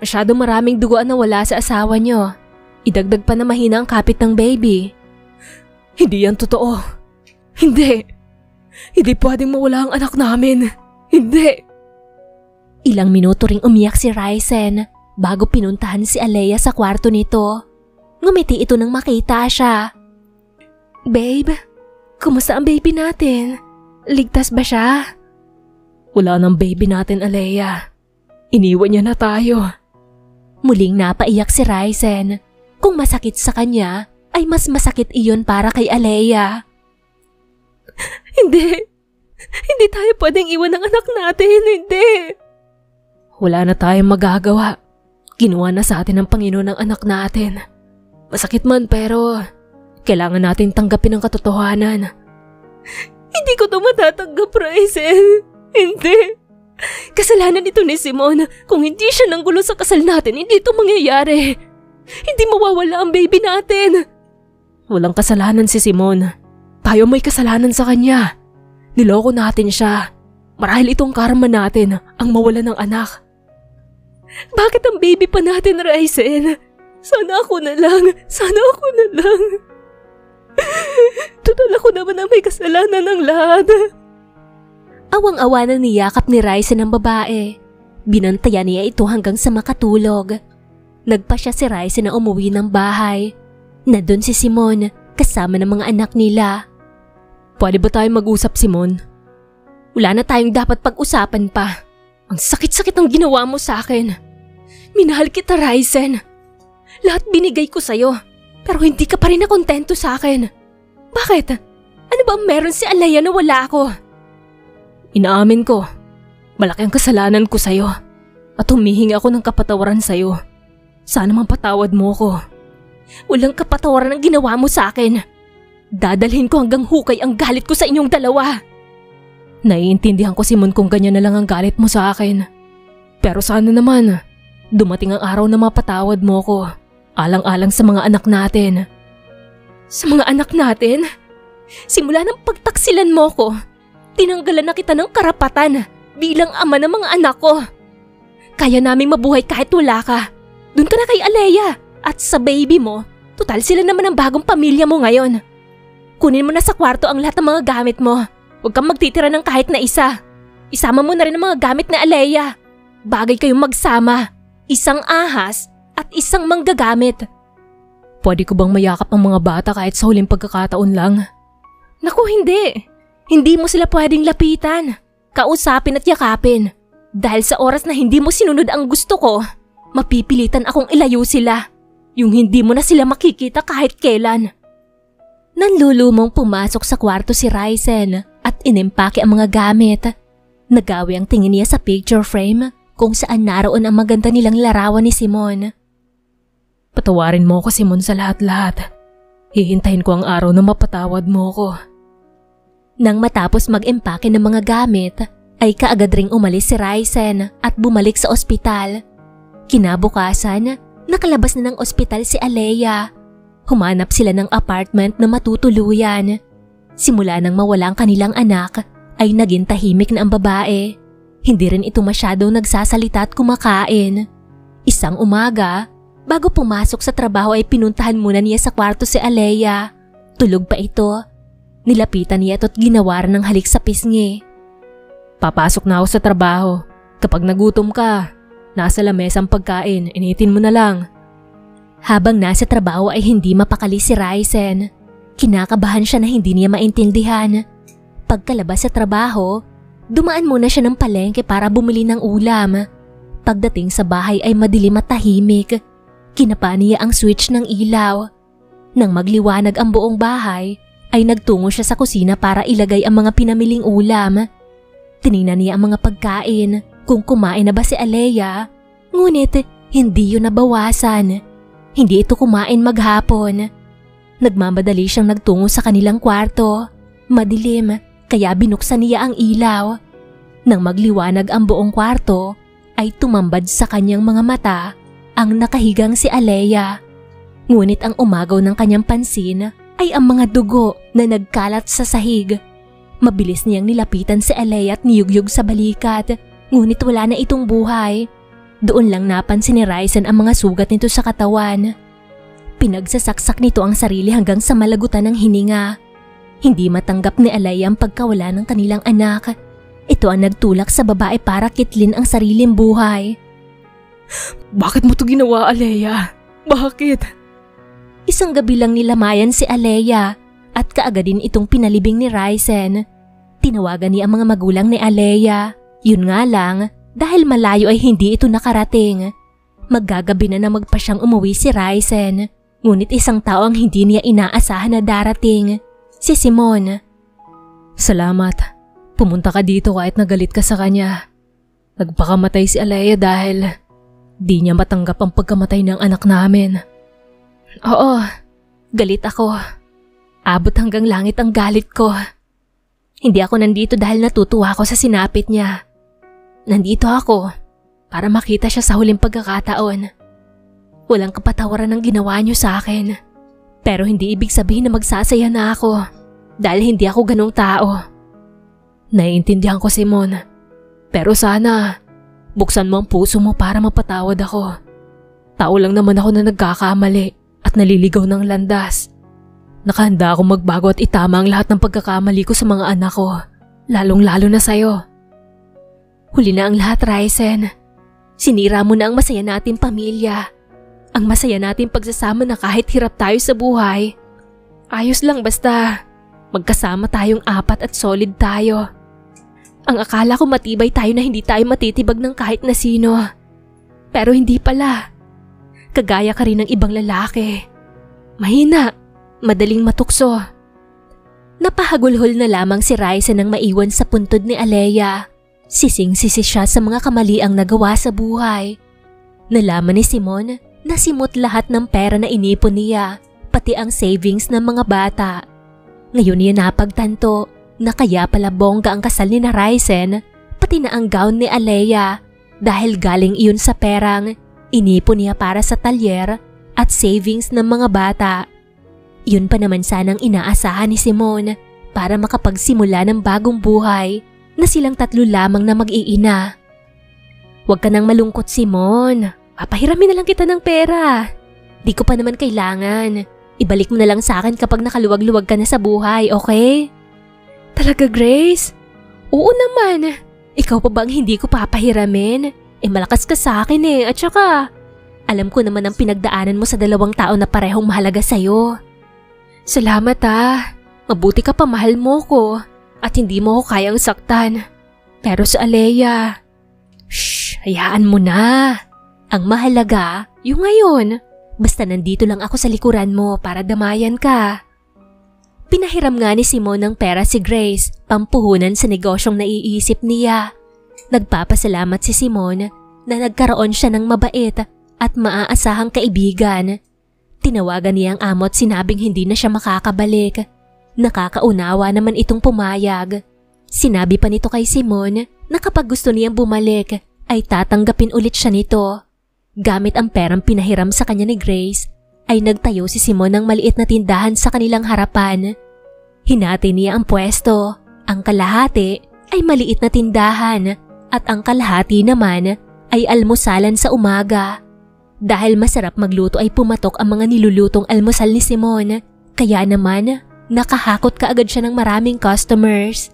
Speaker 2: Masyadong maraming duguan na wala sa asawa niyo. Idagdag pa na mahina ang kapit ng baby. Hindi yan totoo. Hindi. Hindi pwedeng mawala ang anak namin. Hindi.
Speaker 1: Ilang minuto ring umiyak si Ryzen bago pinuntahan si Alea sa kwarto nito. Ngumiti ito nang makita siya.
Speaker 3: Babe, kumusta ang baby natin? Ligtas ba siya?
Speaker 2: Wala nang baby natin, Alea. Iniwan niya na tayo.
Speaker 1: Muling napaiyak si Ryzen. Kung masakit sa kanya, ay mas masakit iyon para kay Alea.
Speaker 3: Hindi. Hindi tayo pwedeng iwan ng anak natin. Hindi.
Speaker 2: Wala na tayong magagawa. Ginawa na sa atin ng Panginoon ang anak natin. Masakit man pero kailangan natin tanggapin ang katotohanan.
Speaker 3: Hindi ko to matatanggap, Raizel. Hindi. Kasalanan ito ni Simon. Kung hindi siya nanggulo sa kasal natin, hindi ito mangyayari. Hindi mawawala ang baby natin.
Speaker 2: Walang kasalanan si Simon. Tayo may kasalanan sa kanya. Niloko natin siya. Marahil itong karma natin ang mawala ng anak.
Speaker 3: Bakit ang baby pa natin, Raizel? Sana ako na lang. Total ako naman ang may kasalanan ng lahat.
Speaker 1: Awang-awa nang niyakap ni Raizel ng babae. Binantayan niya ito hanggang sa makatulog. Nagpa siya si Raizel na umuwi ng bahay. Nandun si Simon kasama ng mga anak nila.
Speaker 2: Pwede ba tayong mag-usap, Simon?
Speaker 3: Wala na tayong dapat pag-usapan pa. Ang sakit-sakit ng ginawa mo sa akin. Minahal kita, Raizel. Lahat binigay ko sa'yo, pero hindi ka pa rin nakontento sa akin. Bakit? Ano ba meron si Alea na wala ako?
Speaker 2: Inaamin ko, malaki ang kasalanan ko sa'yo at humihingi ako ng kapatawaran sa'yo. Sana mapatawad mo ko.
Speaker 3: Walang kapatawaran ang ginawa mo sa akin. Dadalhin ko hanggang hukay ang galit ko sa inyong dalawa.
Speaker 2: Naiintindihan ko, Simon, kung ganyan na lang ang galit mo sa akin. Pero sana naman, dumating ang araw na mapatawad mo ko, alang-alang sa mga anak natin.
Speaker 3: Sa mga anak natin? Simula ng pagtaksilan mo ko, tinanggalan na kita ng karapatan bilang ama ng mga anak ko. Kaya naming mabuhay kahit wala ka. Doon ka na kay Alea at sa baby mo. Tutal sila naman ang bagong pamilya mo ngayon. Kunin mo na sa kwarto ang lahat ng mga gamit mo. Huwag kang magtitira ng kahit na isa. Isama mo na rin ang mga gamit ni Alea. Bagay kayong magsama. Isang ahas at isang manggagamit.
Speaker 2: Pwede ko bang mayakap ang mga bata kahit sa huling pagkakataon lang?
Speaker 3: Naku, hindi. Hindi mo sila pwedeng lapitan, kausapin at yakapin. Dahil sa oras na hindi mo sinunod ang gusto ko, mapipilitan akong ilayo sila. Yung hindi mo na sila makikita kahit kailan.
Speaker 1: Nanlulumong pumasok sa kwarto si Raizel at inimpake ang mga gamit. Nagawi ang tingin niya sa picture frame kung saan naroon ang maganda nilang larawan ni Simon.
Speaker 2: Patawarin mo ko, Simon, sa lahat-lahat. Hihintayin ko ang araw na mapatawad mo ko.
Speaker 1: Nang matapos mag-impake ng mga gamit, ay kaagad ring umalis si Raizel at bumalik sa ospital. Kinabukasan, nakalabas na ng ospital si Alea. Humanap sila ng apartment na matutuluyan. Simula nang mawala ang kanilang anak, ay naging tahimik na ang babae. Hindi rin ito masyadong nagsasalita at kumakain. Isang umaga, bago pumasok sa trabaho ay pinuntahan muna niya sa kwarto si Alea. Tulog pa ito. Nilapitan niya ito't ginawaran ng halik sa pisngi.
Speaker 2: Papasok na ako sa trabaho. Kapag nagutom ka, nasa lamesa ang pagkain, initin mo na lang.
Speaker 1: Habang nasa trabaho ay hindi mapakali si Raizel. Kinakabahan siya na hindi niya maintindihan. Pagkalabas sa trabaho, dumaan muna siya ng palengke para bumili ng ulam. Pagdating sa bahay ay madilim at tahimik. Kinapa niya ang switch ng ilaw. Nang magliwanag ang buong bahay, ay nagtungo siya sa kusina para ilagay ang mga pinamiling ulam. Tiningnan niya ang mga pagkain kung kumain na ba si Alea. Ngunit hindi yun nabawasan. Hindi ito kumain maghapon. Nagmamadali siyang nagtungo sa kanilang kwarto. Madilim, kaya binuksan niya ang ilaw. Nang magliwanag ang buong kwarto, ay tumambad sa kanyang mga mata ang nakahigang si Alea. Ngunit ang umagaw ng kanyang pansin ay ang mga dugo na nagkalat sa sahig. Mabilis niyang nilapitan si Alea at niyugyug sa balikat, ngunit wala na itong buhay. Doon lang napansin ni Raizel ang mga sugat nito sa katawan. Pinagsasaksak nito ang sarili hanggang sa malagutan ng hininga. Hindi matanggap ni Alea ang pagkawala ng kanilang anak. Ito ang nagtulak sa babae para kitlin ang sariling buhay.
Speaker 2: Bakit mo to ginawa, Alea? Bakit?
Speaker 1: Isang gabi lang nilamayan si Alea at kaagad din itong pinalibing ni Raizel. Tinawagan niya ang mga magulang ni Alea. Yun nga lang, dahil malayo ay hindi ito nakarating. Maggagabi na magpa siyang umuwi si Raizel. Ngunit isang tao ang hindi niya inaasahan na darating. Si Simon.
Speaker 2: Salamat. Pumunta ka dito kahit nagalit ka sa kanya. Nagpakamatay si Alea dahil Di niya matanggap ang pagkamatay ng anak namin.
Speaker 3: Oo, galit ako. Abot hanggang langit ang galit ko. Hindi ako nandito dahil natutuwa ako sa sinapit niya. Nandito ako para makita siya sa huling pagkakataon. Walang kapatawaran ang ginawa niyo sa akin. Pero hindi ibig sabihin na magsasaya na ako dahil hindi ako ganong tao.
Speaker 2: Naiintindihan ko, Simon. Pero sana, buksan mo ang puso mo para mapatawad ako. Tao lang naman ako na nagkakamali at naliligaw ng landas. Nakahanda akong magbago at itama ang lahat ng pagkakamali ko sa mga anak ko, lalong-lalo na sa'yo.
Speaker 3: Huli na ang lahat, Ryzen. Sinira mo na ang masaya nating pamilya. Ang masaya nating pagsasama na kahit hirap tayo sa buhay. Ayos lang basta magkasama tayong apat at solid tayo. Ang akala ko matibay tayo na hindi tayo matitibag ng kahit na sino. Pero hindi pala. Kagaya ka rin ng ibang lalaki. Mahina, madaling matukso. Napahagulhol na lamang si Raisa nang maiwan sa puntod ni Alea. Sising-sisi siya sa mga kamaliang nagawa sa buhay. Nalaman ni Simon na simot lahat ng pera na inipon niya, pati ang savings ng mga bata. Ngayon niya napagtanto na kaya pala bongga ang kasal ni Ryzen, pati na ang gown ni Alea, dahil galing iyon sa perang inipon niya para sa talyer at savings ng mga bata. Yun pa naman sanang inaasahan ni Simon para makapagsimula ng bagong buhay na silang tatlo lamang na mag-iina. Huwag ka nang malungkot, Simon. Papahiramin na lang kita ng pera. Di ko pa naman kailangan. Ibalik mo na lang sa akin kapag nakaluwag-luwag ka na sa buhay, okay? Talaga, Grace? Oo naman. Ikaw pa bang hindi ko papahiramin? Malakas ka sa akin at saka alam ko naman ang pinagdaanan mo sa 2 taon na parehong mahalaga sa'yo. Salamat Mabuti ka pa, mahal mo ko at hindi mo ko kayang saktan. Pero sa Alea, hayaan mo na. Ang mahalaga, yung ngayon. Basta nandito lang ako sa likuran mo para damayan ka. Pinahiram nga ni Simon ng pera si Grace, pampuhunan sa negosyong naiisip niya. Nagpapasalamat si Simon na nagkaroon siya ng mabait at maaasahang kaibigan. Tinawagan niya ang amo at sinabing hindi na siya makakabalik. Nakakaunawa naman itong pumayag. Sinabi pa nito kay Simon na kapag gusto niyang bumalik ay tatanggapin ulit siya nito. Gamit ang perang pinahiram sa kanya ni Grace, ay nagtayo si Simon ng maliit na tindahan sa kanilang harapan. Hinati niya ang pwesto. Ang kalahati ay maliit na tindahan at ang kalahati naman ay almusalan sa umaga. Dahil masarap magluto ay pumatok ang mga nilulutong almusal ni Simon, kaya naman nakahakot kaagad siya ng maraming customers.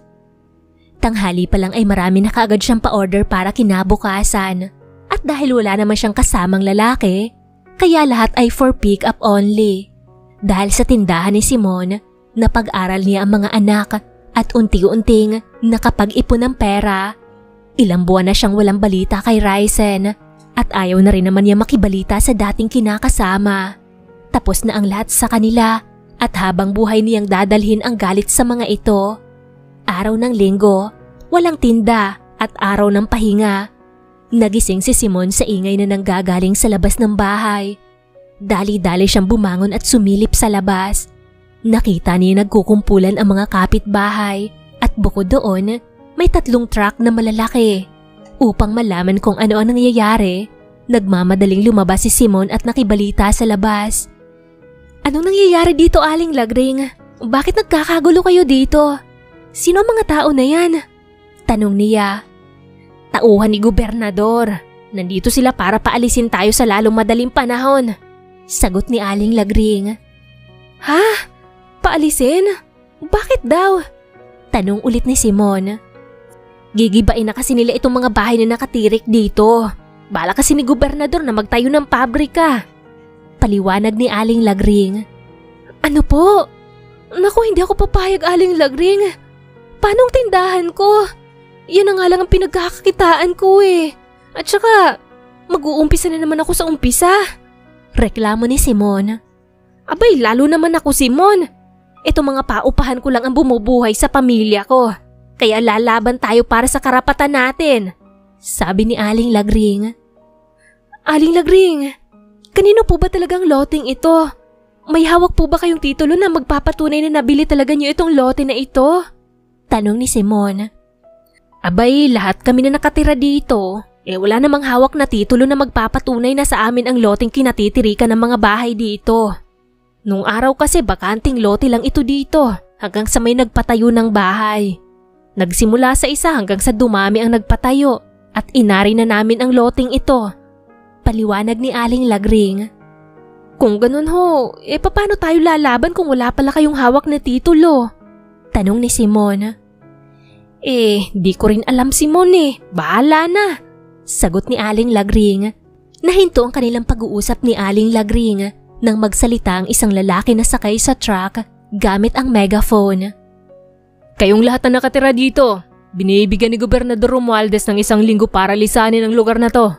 Speaker 3: Tanghali pa lang ay marami na kaagad siyang pa-order para kinabukasan. At dahil wala naman siyang kasamang lalaki, kaya lahat ay for pick-up only. Dahil sa tindahan ni Simon, napag-aral niya ang mga anak at unti-unting nakapag-ipon ng pera. Ilang buwan na siyang walang balita kay Ryzen at ayaw na rin naman niya makibalita sa dating kinakasama. Tapos na ang lahat sa kanila at habang buhay niyang dadalhin ang galit sa mga ito. Araw ng linggo, walang tinda at araw ng pahinga. Nagising si Simon sa ingay na nanggagaling sa labas ng bahay. Dali-dali siyang bumangon at sumilip sa labas. Nakita niya nagkukumpulan ang mga kapitbahay at bukod doon, may 3 truck na malalaki. Upang malaman kung ano ang nangyayari, nagmamadaling lumabas si Simon at nakibalita sa labas. Anong nangyayari dito, Aling Lagring? Bakit nagkakagulo kayo dito? Sino ang mga tao na yan? Tanong niya. Tauhan ni Gobernador. Nandito sila para paalisin tayo sa lalong madaling panahon. Sagot ni Aling Lagring. Ha? Paalisin? Bakit daw? Tanong ulit ni Simon. Gigibain na kasi nila itong mga bahay na nakatirik dito. Bala kasi ni Gobernador na magtayo ng pabrika. Paliwanag ni Aling Lagring. Ano po? Naku, hindi ako papayag, Aling Lagring. Paano ang tindahan ko? Yan na nga lang ang pinagkakakitaan ko At saka, mag-uumpisa na naman ako sa umpisa. Reklamo ni Simon. Abay, lalo naman ako, Simon. Ito mga paupahan ko lang ang bumubuhay sa pamilya ko. Kaya lalaban tayo para sa karapatan natin. Sabi ni Aling Lagring. Aling Lagring, kanino po ba talagang loteng ito? May hawak po ba kayong titulo na magpapatunay na nabili talaga niyo itong lote na ito?
Speaker 1: Tanong ni Simon.
Speaker 3: Abay, lahat kami na nakatira dito. Wala namang hawak na titulo na magpapatunay na sa amin ang loteng kinatitirikan ng mga bahay dito. Nung araw kasi bakanting lote lang ito dito hanggang sa may nagpatayo ng bahay. Nagsimula sa isa hanggang sa dumami ang nagpatayo at inari na namin ang loteng ito.
Speaker 1: Paliwanag ni Aling Lagring.
Speaker 3: Kung ganun ho, paano tayo lalaban kung wala pala kayong hawak na titulo?
Speaker 1: Tanong ni Simon.
Speaker 3: Di ko rin alam Simon bahala na.
Speaker 1: Sagot ni Aling Lagring. Nahinto ang kanilang pag-uusap ni Aling Lagring nang magsalita ang isang lalaki na sakay sa truck gamit ang megaphone.
Speaker 2: Kayong lahat na nakatira dito, binibigyan ni Gobernador Romualdez ng 1 linggo para lisanin ang lugar na to.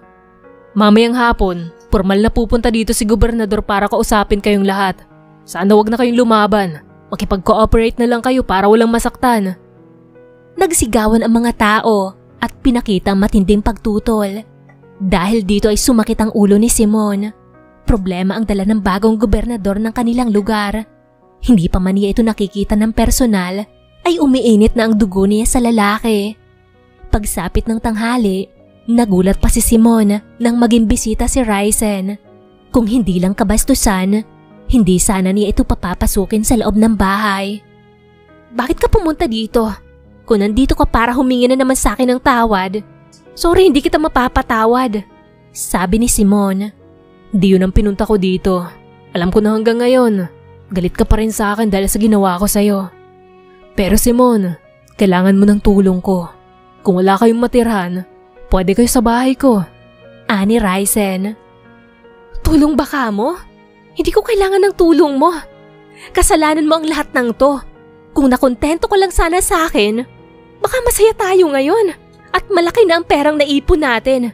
Speaker 2: Mamayang hapon, formal na pupunta dito si Gobernador para kausapin kayong lahat. Sana wag na kayong lumaban. Makipag-cooperate na lang kayo para walang masaktan.
Speaker 1: Nagsigawan ang mga tao at pinakita ang matinding pagtutol. Dahil dito ay sumakit ang ulo ni Simon. Problema ang dala ng bagong gobernador ng kanilang lugar. Hindi pa man niya ito nakikita ng personal, ay umiinit na ang dugo niya sa lalaki. Pagsapit ng tanghali, nagulat pa si Simon nang maging bisita si Ryzen. Kung hindi lang kabastusan, hindi sana niya ito papapasukin sa loob ng bahay.
Speaker 3: Bakit ka pumunta dito? Kung nandito ka para humingi na naman sa akin ng tawad, sorry hindi kita mapapatawad.
Speaker 1: Sabi ni Simon.
Speaker 2: Di yun ang pinunta ko dito. Alam ko na hanggang ngayon, galit ka pa rin sa akin dahil sa ginawa ko sa'yo. Pero Simon, kailangan mo ng tulong ko. Kung wala kayong matirhan, pwede kayo sa bahay ko.
Speaker 1: Ani Ryzen.
Speaker 3: Tulong ba ka mo? Hindi ko kailangan ng tulong mo. Kasalanan mo ang lahat ng to. Kung nakontento ko lang sana sa akin, baka masaya tayo ngayon at malaki na ang perang naipon natin.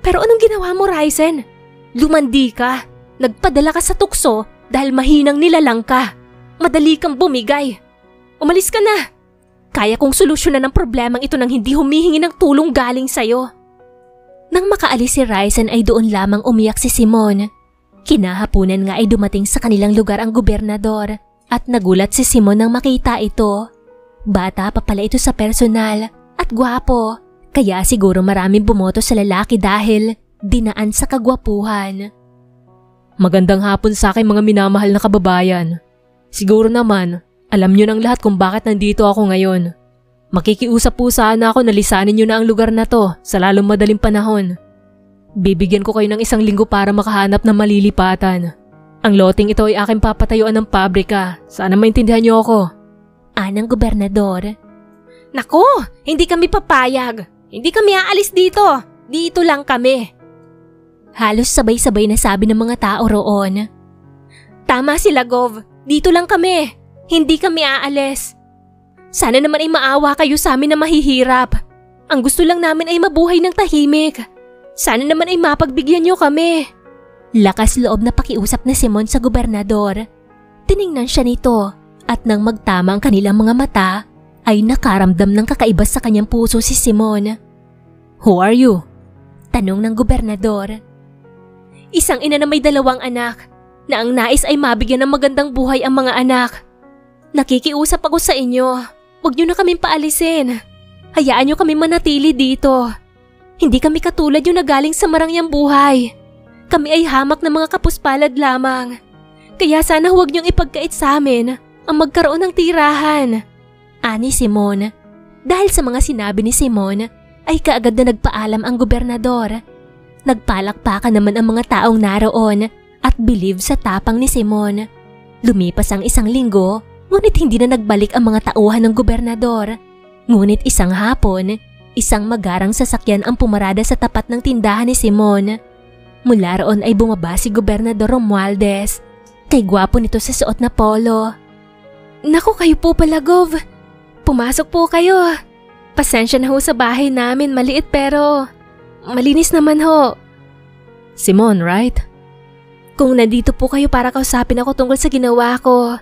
Speaker 3: Pero anong ginawa mo, Ryzen? Lumandi ka. Nagpadala ka sa tukso dahil mahinang nilalang ka. Madali kang bumigay. Umalis ka na. Kaya kong solusyonan ang problemang ito nang hindi humihingi ng tulong galing sa'yo.
Speaker 1: Nang makaalis si Ryzen ay doon lamang umiyak si Simon. Kinahapunan nga ay dumating sa kanilang lugar ang gobernador at nagulat si Simon nang makita ito. Bata pa pala ito sa personal at gwapo, kaya siguro maraming bumoto sa lalaki dahil dinaan sa kagwapuhan.
Speaker 2: Magandang hapon sa aking mga minamahal na kababayan. Siguro naman, alam niyo ng lahat kung bakit nandito ako ngayon. Makikiusap po sana ako na lisanin niyo na ang lugar na to sa lalong madaling panahon. Bibigyan ko kayo ng 1 linggo para makahanap ng malilipatan. Ang loteng ito ay aking papatayuan ng pabrika. Sana maintindihan niyo ako.
Speaker 1: Anang gobernador.
Speaker 3: Naku, hindi kami papayag. Hindi kami aalis dito. Dito lang kami.
Speaker 1: Halos sabay-sabay na sabi ng mga tao roon.
Speaker 3: Tama sila, Gov. Dito lang kami. Hindi kami aalis. Sana naman ay maawa kayo sa amin na mahihirap. Ang gusto lang namin ay mabuhay ng tahimik. Sana naman ay mapagbigyan niyo kami.
Speaker 1: Lakas loob na pakiusap na Simon sa gobernador. Tiningnan siya nito at nang magtama ang kanilang mga mata ay nakaramdam ng kakaiba sa kanyang puso si Simon.
Speaker 2: Who are you?
Speaker 1: Tanong ng gobernador.
Speaker 3: Isang ina na may 2 anak na ang nais ay mabigyan ng magandang buhay ang mga anak. Nakikiusap ako sa inyo. Huwag niyo na kaming paalisin. Hayaan niyo kami manatili dito. Hindi kami katulad yung nagaling sa marangyang buhay. Kami ay hamak ng mga kapuspalad lamang. Kaya sana huwag niyong ipagkait sa amin ang magkaroon ng tirahan.
Speaker 1: Ani Simon. Dahil sa mga sinabi ni Simon, ay kaagad na nagpaalam ang gobernador. Nagpalakpakan naman ang mga taong naroon at believe sa tapang ni Simon. Lumipas ang 1 linggo, ngunit hindi na nagbalik ang mga tauhan ng gobernador. Ngunit isang hapon, isang magarang sasakyan ang pumarada sa tapat ng tindahan ni Simon. Mula roon ay bumaba si Gobernador Romualdez. Kay gwapo nito sa suot na polo.
Speaker 3: Naku, kayo po pala, Gov. Pumasok po kayo. Pasensya na ho sa bahay namin, maliit pero malinis naman ho.
Speaker 2: Simon, right?
Speaker 3: Kung nandito po kayo para kausapin ako tungkol sa ginawa ko,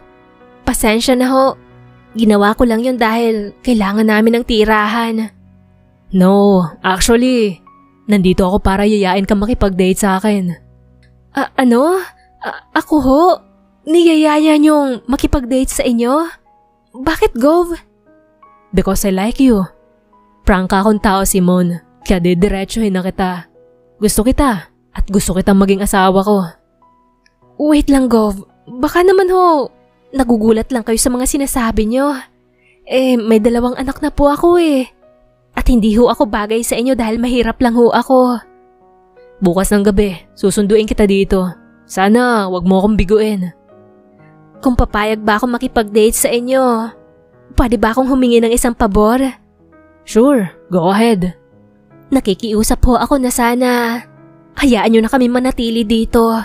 Speaker 3: pasensya na ho. Ginawa ko lang yun dahil kailangan namin ng tirahan.
Speaker 2: No, actually, Nandito ako para yayain ka makipag-date sa akin.
Speaker 3: Ano? Ako ho? Niyayaya niyong makipag-date sa inyo? Bakit, Gov?
Speaker 2: Because I like you. Prangka akong tao, Simon. Kaya didiretsuhin na kita. Gusto kita at gusto kitang maging asawa ko.
Speaker 3: Wait lang, Gov. Baka naman ho, nagugulat lang kayo sa mga sinasabi niyo. May 2 anak na po ako At hindi ho ako bagay sa inyo dahil mahirap lang ho ako.
Speaker 2: Bukas ng gabi, susunduin kita dito. Sana wag mo akong biguin.
Speaker 3: Kung papayag ba ako makipag-date sa inyo, pwede ba akong humingi ng isang pabor?
Speaker 2: Sure, go ahead.
Speaker 3: Nakikiusap ho ako na sana hayaan nyo na kami manatili dito.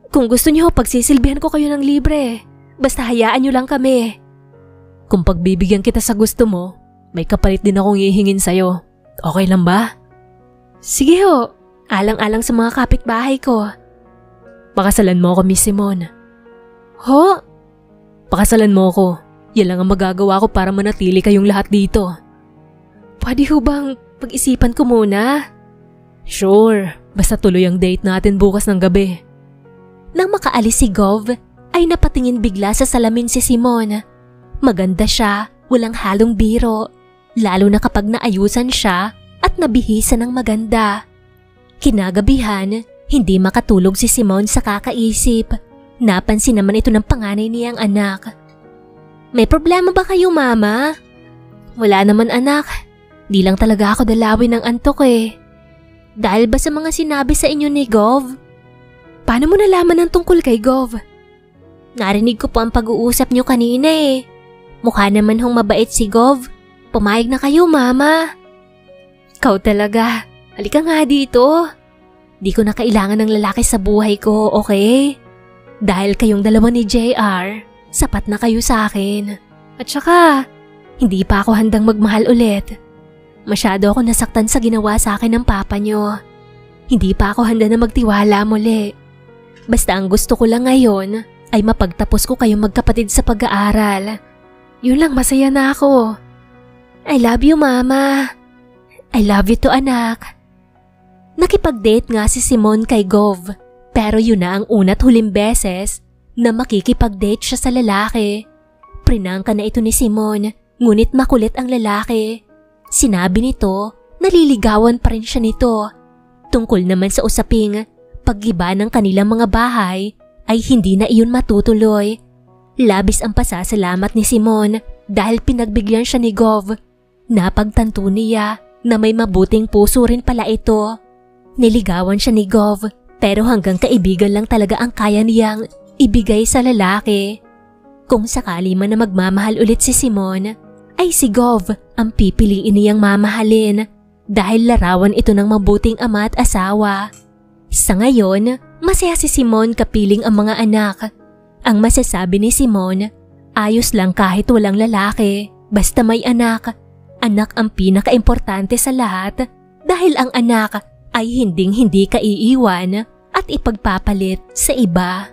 Speaker 3: Kung gusto niyo, pagsisilbihan ko kayo ng libre. Basta hayaan nyo lang kami.
Speaker 2: Kung pagbibigyan kita sa gusto mo, may kapalit din akong hihingin sa'yo. Okay lang ba?
Speaker 3: Sige ho, alang-alang sa mga kapitbahay ko.
Speaker 2: Pakasalan mo ako, Miss Simon.
Speaker 3: Ho?
Speaker 2: Pakasalan mo ako. Yan lang ang magagawa ko para manatili kayong lahat dito.
Speaker 3: Pwede ho bang pag-isipan ko muna?
Speaker 2: Sure, basta tuloy ang date natin bukas ng gabi.
Speaker 1: Nang makaalis si Gov, ay napatingin bigla sa salamin si Simon. Maganda siya, walang halong biro, lalo na kapag naayusan siya at nabihisan ng maganda. Kinagabihan, hindi makatulog si Simon sa kakaisip. Napansin naman ito ng panganay niyang anak. May problema ba kayo, Mama?
Speaker 3: Wala naman, anak. Di lang talaga ako dalawin ng antok
Speaker 1: Dahil ba sa mga sinabi sa inyo ni Gov?
Speaker 3: Paano mo nalaman ang tungkol kay Gov?
Speaker 1: Narinig ko po ang pag-uusap niyo kanina Mukha naman hong mabait si Gov. Pumayag na kayo, Mama.
Speaker 3: Ikaw talaga. Halika nga dito. Di ko na kailangan ng lalaki sa buhay ko, okay? Dahil kayong 2 ni JR, sapat na kayo sa akin. At saka, hindi pa ako handang magmahal ulit. Masyado ako nasaktan sa ginawa sa akin ng papa niyo. Hindi pa ako handa na magtiwala muli. Basta ang gusto ko lang ngayon ay mapagtapos ko kayong magkapatid sa pag-aaral. Yun lang, masaya na ako.
Speaker 1: I love you, Mama.
Speaker 3: I love you too, anak.
Speaker 1: Nakipag-date nga si Simon kay Gov, pero yun na ang una't huling beses na makikipag-date siya sa lalaki. Prinangka na ito ni Simon, ngunit makulit ang lalaki. Sinabi nito, naliligawan pa rin siya nito. Tungkol naman sa usaping paggiba ng kanilang mga bahay ay hindi na iyon matutuloy. Labis ang pasasalamat ni Simon dahil pinagbigyan siya ni Gov. Napagtanto niya na may mabuting puso rin pala ito. Niligawan siya ni Gov pero hanggang kaibigan lang talaga ang kaya niyang ibigay sa lalaki. Kung sakali man na magmamahal ulit si Simon, ay si Gov ang pipiliin niyang mamahalin dahil larawan ito ng mabuting ama at asawa. Sa ngayon, masaya si Simon kapiling ang mga anak. Ang masasabi ni Simon, ayos lang kahit walang lalaki, basta may anak. Anak ang pinaka-importante sa lahat dahil ang anak ay hinding-hindi kaiiwan at ipagpapalit sa iba.